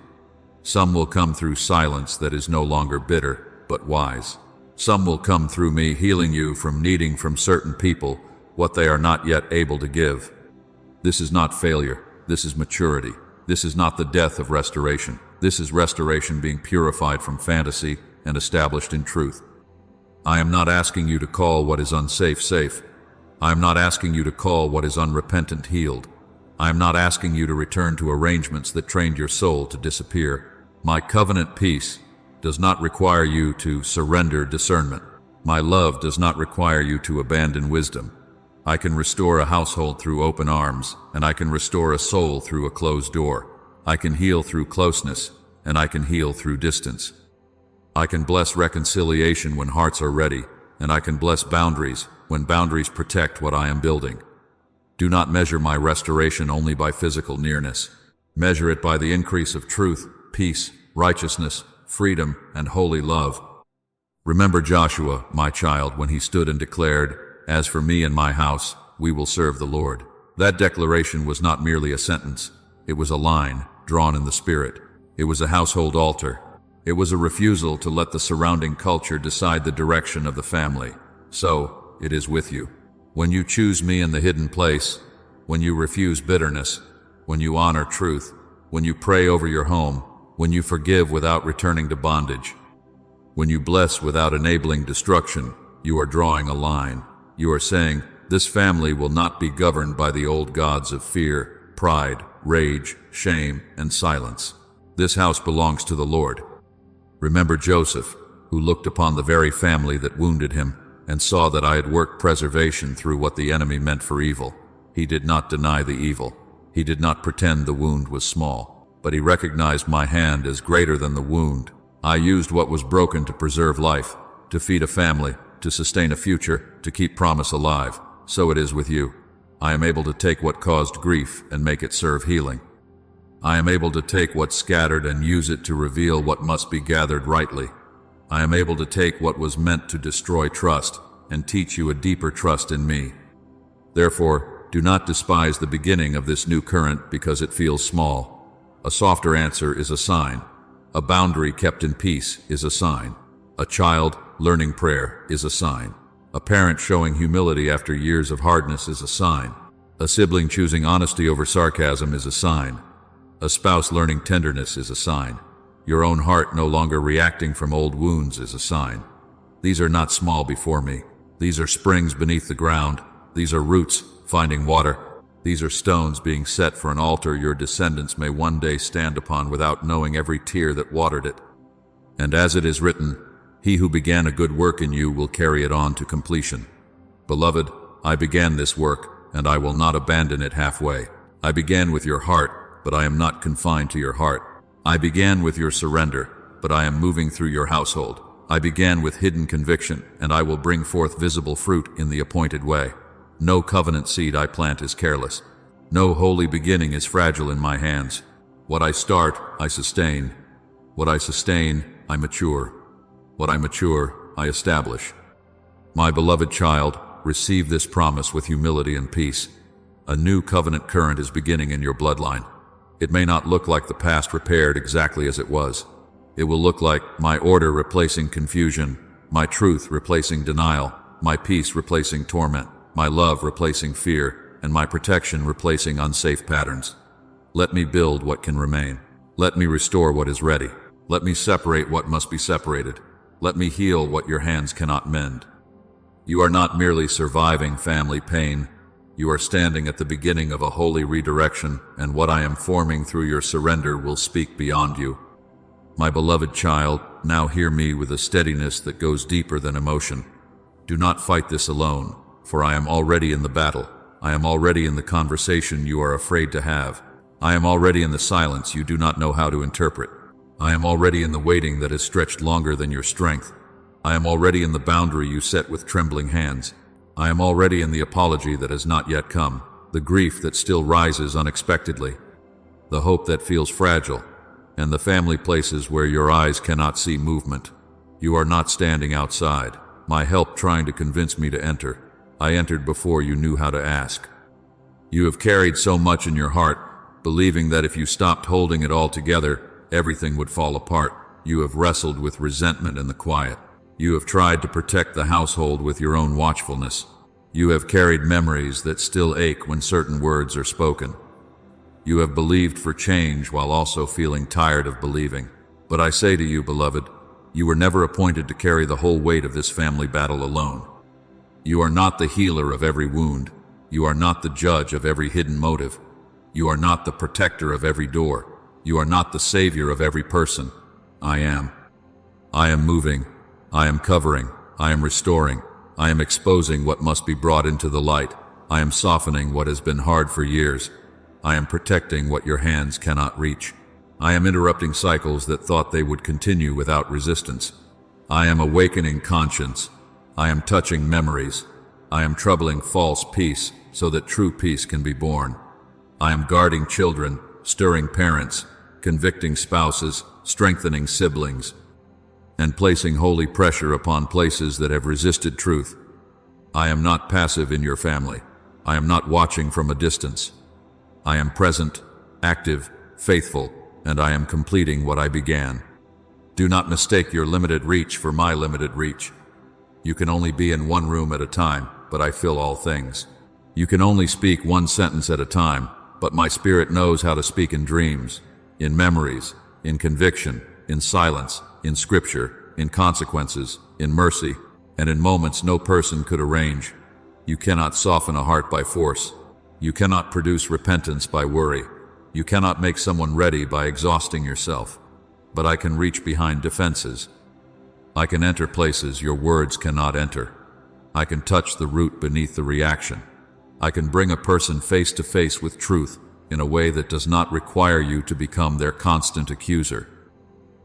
Some will come through silence that is no longer bitter, but wise. Some will come through me healing you from needing from certain people what they are not yet able to give. This is not failure. This is maturity. This is not the death of restoration. This is restoration being purified from fantasy and established in truth. I am not asking you to call what is unsafe safe. I am not asking you to call what is unrepentant healed. I am not asking you to return to arrangements that trained your soul to disappear. My covenant peace does not require you to surrender discernment. My love does not require you to abandon wisdom. I can restore a household through open arms, and I can restore a soul through a closed door. I can heal through closeness, and I can heal through distance. I can bless reconciliation when hearts are ready, and I can bless boundaries when boundaries protect what I am building. Do not measure my restoration only by physical nearness. Measure it by the increase of truth, peace, righteousness, freedom, and holy love. Remember Joshua, my child, when he stood and declared, "As for me and my house, we will serve the Lord." That declaration was not merely a sentence. It was a line drawn in the Spirit. It was a household altar. It was a refusal to let the surrounding culture decide the direction of the family. So, it is with you. When you choose me in the hidden place, when you refuse bitterness, when you honor truth, when you pray over your home, when you forgive without returning to bondage, when you bless without enabling destruction, you are drawing a line. You are saying, this family will not be governed by the old gods of fear, pride, rage, shame, and silence. This house belongs to the Lord. Remember Joseph, who looked upon the very family that wounded him, and saw that I had worked preservation through what the enemy meant for evil. He did not deny the evil. He did not pretend the wound was small, but he recognized my hand as greater than the wound. I used what was broken to preserve life, to feed a family, to sustain a future, to keep promise alive. So it is with you. I am able to take what caused grief and make it serve healing. I am able to take what scattered and use it to reveal what must be gathered rightly. I am able to take what was meant to destroy trust and teach you a deeper trust in me. Therefore, do not despise the beginning of this new current because it feels small. A softer answer is a sign. A boundary kept in peace is a sign. A child learning prayer is a sign. A parent showing humility after years of hardness is a sign. A sibling choosing honesty over sarcasm is a sign. A spouse learning tenderness is a sign. Your own heart no longer reacting from old wounds is a sign. These are not small before me. These are springs beneath the ground. These are roots finding water. These are stones being set for an altar your descendants may one day stand upon without knowing every tear that watered it. And as it is written, he who began a good work in you will carry it on to completion. Beloved, I began this work, and I will not abandon it halfway. I began with your heart, but I am not confined to your heart. I began with your surrender, but I am moving through your household. I began with hidden conviction, and I will bring forth visible fruit in the appointed way. No covenant seed I plant is careless. No holy beginning is fragile in my hands. What I start, I sustain. What I sustain, I mature. What I mature, I establish. My beloved child, receive this promise with humility and peace. A new covenant current is beginning in your bloodline. It may not look like the past repaired exactly as it was. It will look like my order replacing confusion, my truth replacing denial, my peace replacing torment, my love replacing fear, and my protection replacing unsafe patterns. Let me build what can remain. Let me restore what is ready. Let me separate what must be separated. Let me heal what your hands cannot mend. You are not merely surviving family pain. You are standing at the beginning of a holy redirection, and what I am forming through your surrender will speak beyond you. My beloved child, now hear me with a steadiness that goes deeper than emotion. Do not fight this alone, for I am already in the battle. I am already in the conversation you are afraid to have. I am already in the silence you do not know how to interpret. I am already in the waiting that is stretched longer than your strength. I am already in the boundary you set with trembling hands. I am already in the apology that has not yet come, the grief that still rises unexpectedly, the hope that feels fragile, and the family places where your eyes cannot see movement. You are not standing outside, my help trying to convince me to enter. I entered before you knew how to ask. You have carried so much in your heart, believing that if you stopped holding it all together, everything would fall apart. You have wrestled with resentment in the quiet. You have tried to protect the household with your own watchfulness. You have carried memories that still ache when certain words are spoken. You have believed for change while also feeling tired of believing. But I say to you, beloved, you were never appointed to carry the whole weight of this family battle alone. You are not the healer of every wound. You are not the judge of every hidden motive. You are not the protector of every door. You are not the savior of every person. I am. I am moving. I am covering. I am restoring. I am exposing what must be brought into the light. I am softening what has been hard for years. I am protecting what your hands cannot reach. I am interrupting cycles that thought they would continue without resistance. I am awakening conscience. I am touching memories. I am troubling false peace so that true peace can be born. I am guarding children, stirring parents, convicting spouses, strengthening siblings, and placing holy pressure upon places that have resisted truth. I am not passive in your family. I am not watching from a distance. I am present, active, faithful, and I am completing what I began. Do not mistake your limited reach for my limited reach. You can only be in one room at a time, but I fill all things. You can only speak one sentence at a time, but my spirit knows how to speak in dreams, in memories, in conviction, in silence, in scripture, in consequences, in mercy, and in moments no person could arrange. You cannot soften a heart by force. You cannot produce repentance by worry. You cannot make someone ready by exhausting yourself. But I can reach behind defenses. I can enter places your words cannot enter. I can touch the root beneath the reaction. I can bring a person face to face with truth in a way that does not require you to become their constant accuser.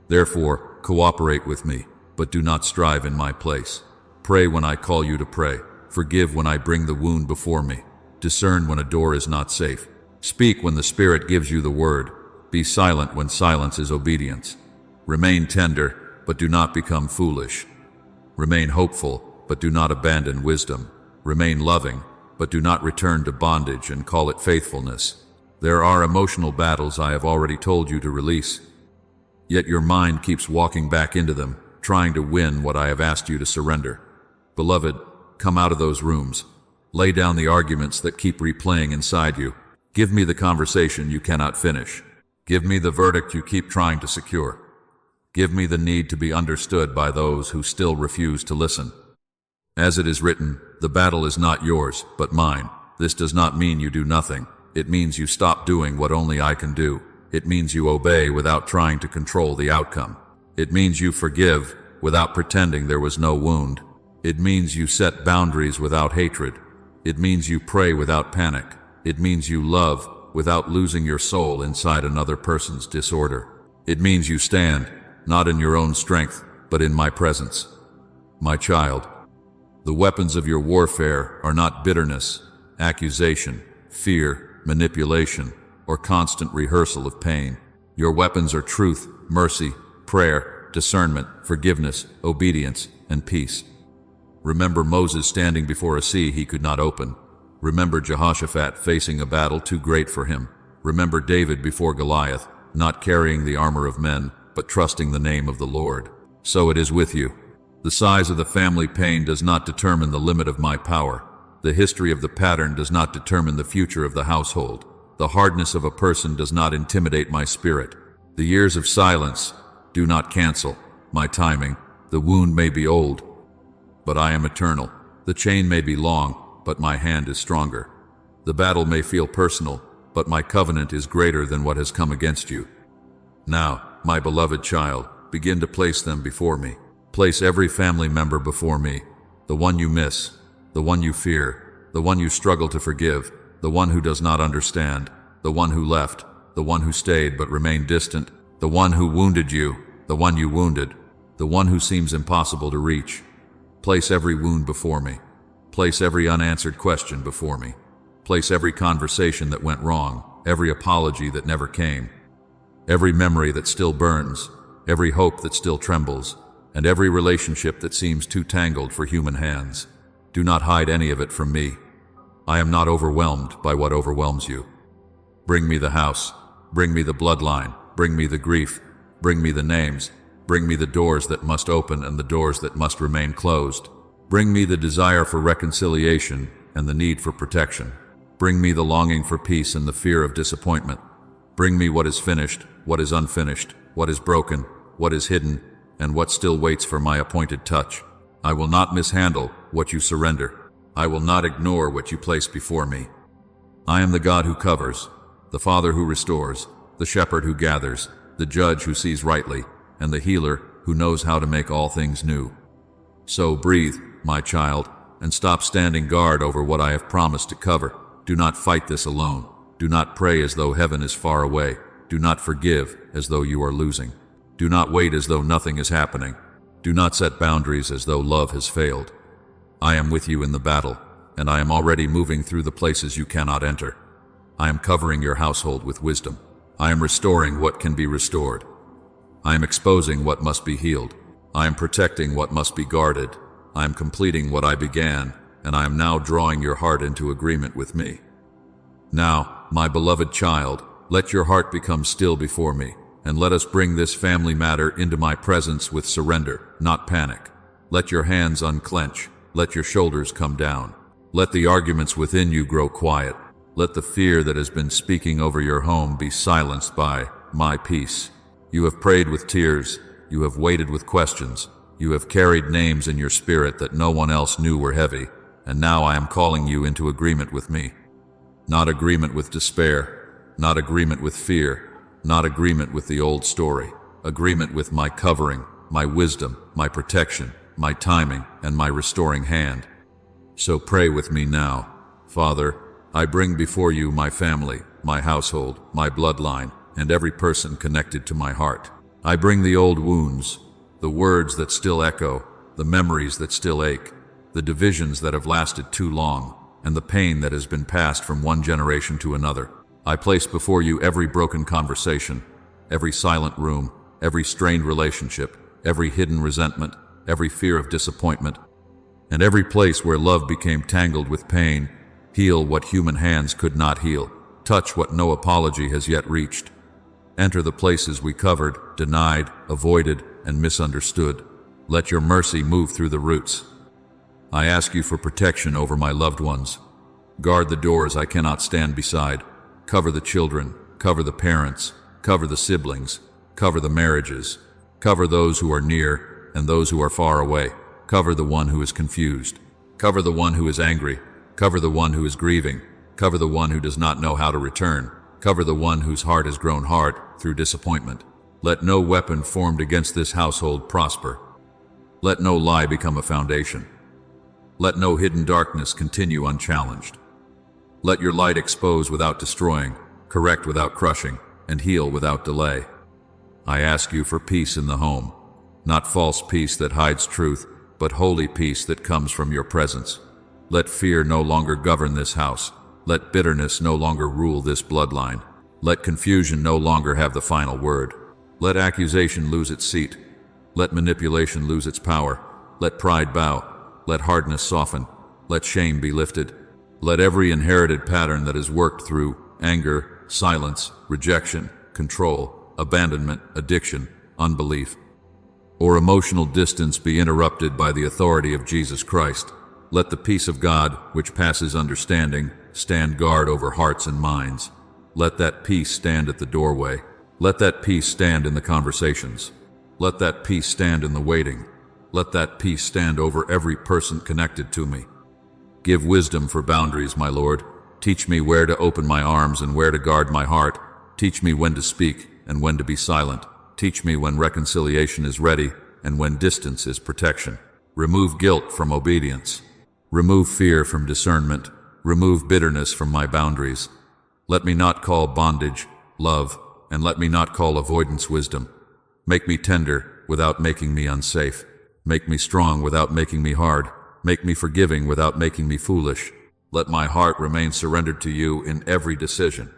Therefore, cooperate with me, but do not strive in my place. Pray when I call you to pray. Forgive when I bring the wound before me. Discern when a door is not safe. Speak when the Spirit gives you the word. Be silent when silence is obedience. Remain tender, but do not become foolish. Remain hopeful, but do not abandon wisdom. Remain loving, but do not return to bondage and call it faithfulness. There are emotional battles I have already told you to release. Yet your mind keeps walking back into them, trying to win what I have asked you to surrender. Beloved, come out of those rooms. Lay down the arguments that keep replaying inside you. Give me the conversation you cannot finish. Give me the verdict you keep trying to secure. Give me the need to be understood by those who still refuse to listen. As it is written, the battle is not yours, but mine. This does not mean you do nothing. It means you stop doing what only I can do. It means you obey without trying to control the outcome. It means you forgive without pretending there was no wound. It means you set boundaries without hatred. It means you pray without panic. It means you love without losing your soul inside another person's disorder. It means you stand, not in your own strength, but in my presence. My child, the weapons of your warfare are not bitterness, accusation, fear, manipulation, or constant rehearsal of pain. Your weapons are truth, mercy, prayer, discernment, forgiveness, obedience, and peace. Remember Moses standing before a sea he could not open. Remember Jehoshaphat facing a battle too great for him. Remember David before Goliath, not carrying the armor of men, but trusting the name of the Lord. So it is with you. The size of the family pain does not determine the limit of my power. The history of the pattern does not determine the future of the household. The hardness of a person does not intimidate my spirit. The years of silence do not cancel my timing. The wound may be old, but I am eternal. The chain may be long, but my hand is stronger. The battle may feel personal, but my covenant is greater than what has come against you. Now, my beloved child, begin to place them before me. Place every family member before me, the one you miss, the one you fear, the one you struggle to forgive, the one who does not understand, the one who left, the one who stayed but remained distant, the one who wounded you, the one you wounded, the one who seems impossible to reach. Place every wound before me. Place every unanswered question before me. Place every conversation that went wrong, every apology that never came, every memory that still burns, every hope that still trembles, and every relationship that seems too tangled for human hands. Do not hide any of it from me. I am not overwhelmed by what overwhelms you. Bring me the house. Bring me the bloodline. Bring me the grief. Bring me the names. Bring me the doors that must open and the doors that must remain closed. Bring me the desire for reconciliation and the need for protection. Bring me the longing for peace and the fear of disappointment. Bring me what is finished, what is unfinished, what is broken, what is hidden, and what still waits for my appointed touch. I will not mishandle what you surrender. I will not ignore what you place before me. I am the God who covers, the Father who restores, the shepherd who gathers, the judge who sees rightly, and the healer who knows how to make all things new. So breathe, my child, and stop standing guard over what I have promised to cover. Do not fight this alone. Do not pray as though heaven is far away. Do not forgive as though you are losing. Do not wait as though nothing is happening. Do not set boundaries as though love has failed. I am with you in the battle, and I am already moving through the places you cannot enter. I am covering your household with wisdom. I am restoring what can be restored. I am exposing what must be healed. I am protecting what must be guarded. I am completing what I began, and I am now drawing your heart into agreement with me. Now, my beloved child, let your heart become still before me, and let us bring this family matter into my presence with surrender, not panic. Let your hands unclench. Let your shoulders come down. Let the arguments within you grow quiet. Let the fear that has been speaking over your home be silenced by my peace. You have prayed with tears. You have waited with questions. You have carried names in your spirit that no one else knew were heavy, and now I am calling you into agreement with me. Not agreement with despair, not agreement with fear, not agreement with the old story. Agreement with my covering, my wisdom, my protection, my timing, and my restoring hand. So pray with me now. Father, I bring before you my family, my household, my bloodline, and every person connected to my heart. I bring the old wounds, the words that still echo, the memories that still ache, the divisions that have lasted too long, and the pain that has been passed from one generation to another. I place before you every broken conversation, every silent room, every strained relationship, every hidden resentment, every fear of disappointment, and every place where love became tangled with pain. Heal what human hands could not heal. Touch what no apology has yet reached. Enter the places we covered, denied, avoided, and misunderstood. Let your mercy move through the roots. I ask you for protection over my loved ones. Guard the doors I cannot stand beside. Cover the children, cover the parents, cover the siblings, cover the marriages, cover those who are near and those who are far away. Cover the one who is confused. Cover the one who is angry. Cover the one who is grieving. Cover the one who does not know how to return. Cover the one whose heart has grown hard through disappointment. Let no weapon formed against this household prosper. Let no lie become a foundation. Let no hidden darkness continue unchallenged. Let your light expose without destroying, correct without crushing, and heal without delay. I ask you for peace in the home, not false peace that hides truth, but holy peace that comes from your presence. Let fear no longer govern this house. Let bitterness no longer rule this bloodline. Let confusion no longer have the final word. Let accusation lose its seat. Let manipulation lose its power. Let pride bow. Let hardness soften. Let shame be lifted. Let every inherited pattern that is worked through anger, silence, rejection, control, abandonment, addiction, unbelief, or emotional distance be interrupted by the authority of Jesus Christ. Let the peace of God, which passes understanding, stand guard over hearts and minds. Let that peace stand at the doorway. Let that peace stand in the conversations. Let that peace stand in the waiting. Let that peace stand over every person connected to me. Give wisdom for boundaries, my Lord. Teach me where to open my arms and where to guard my heart. Teach me when to speak and when to be silent. Teach me when reconciliation is ready and when distance is protection. Remove guilt from obedience. Remove fear from discernment. Remove bitterness from my boundaries. Let me not call bondage love, and let me not call avoidance wisdom. Make me tender without making me unsafe. Make me strong without making me hard. Make me forgiving without making me foolish. Let my heart remain surrendered to you in every decision.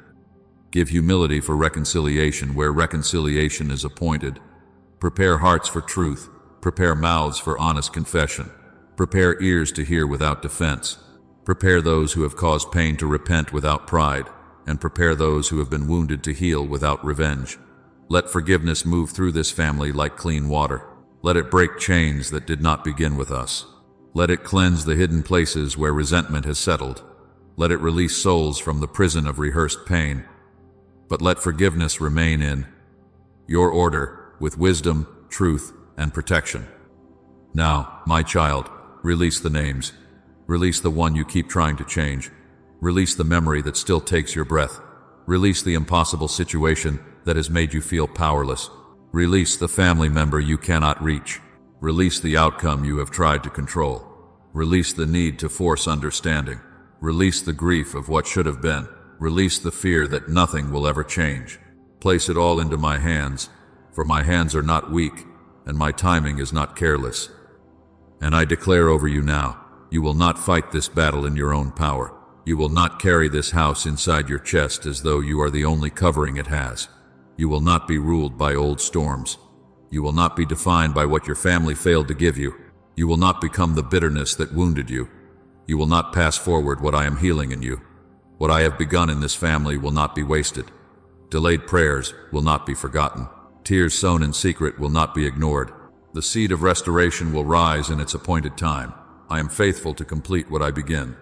Give humility for reconciliation where reconciliation is appointed. Prepare hearts for truth. Prepare mouths for honest confession. Prepare ears to hear without defense. Prepare those who have caused pain to repent without pride, and prepare those who have been wounded to heal without revenge. Let forgiveness move through this family like clean water. Let it break chains that did not begin with us. Let it cleanse the hidden places where resentment has settled. Let it release souls from the prison of rehearsed pain. But let forgiveness remain in your order with wisdom, truth, and protection. Now, my child, release the names. Release the one you keep trying to change. Release the memory that still takes your breath. Release the impossible situation that has made you feel powerless. Release the family member you cannot reach. Release the outcome you have tried to control. Release the need to force understanding. Release the grief of what should have been. Release the fear that nothing will ever change. Place it all into my hands, for my hands are not weak, and my timing is not careless. And I declare over you now, you will not fight this battle in your own power. You will not carry this house inside your chest as though you are the only covering it has. You will not be ruled by old storms. You will not be defined by what your family failed to give you. You will not become the bitterness that wounded you. You will not pass forward what I am healing in you. What I have begun in this family will not be wasted. Delayed prayers will not be forgotten. Tears sown in secret will not be ignored. The seed of restoration will rise in its appointed time. I am faithful to complete what I begin.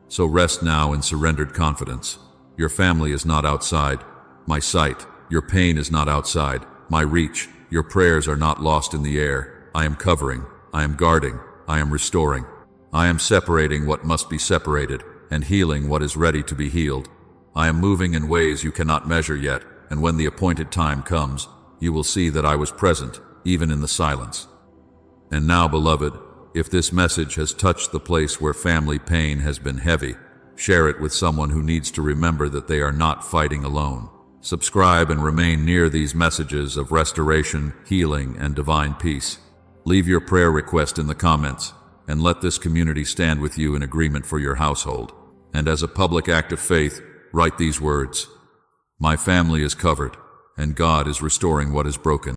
So rest now in surrendered confidence. Your family is not outside my sight. Your pain is not outside my reach. Your prayers are not lost in the air. I am covering. I am guarding. I am restoring. I am separating what must be separated and healing what is ready to be healed. I am moving in ways you cannot measure yet, and when the appointed time comes, you will see that I was present, even in the silence. And now, beloved, if this message has touched the place where family pain has been heavy, share it with someone who needs to remember that they are not fighting alone. Subscribe and remain near these messages of restoration, healing, and divine peace. Leave your prayer request in the comments, and let this community stand with you in agreement for your household. And as a public act of faith, write these words: My family is covered, and God is restoring what is broken.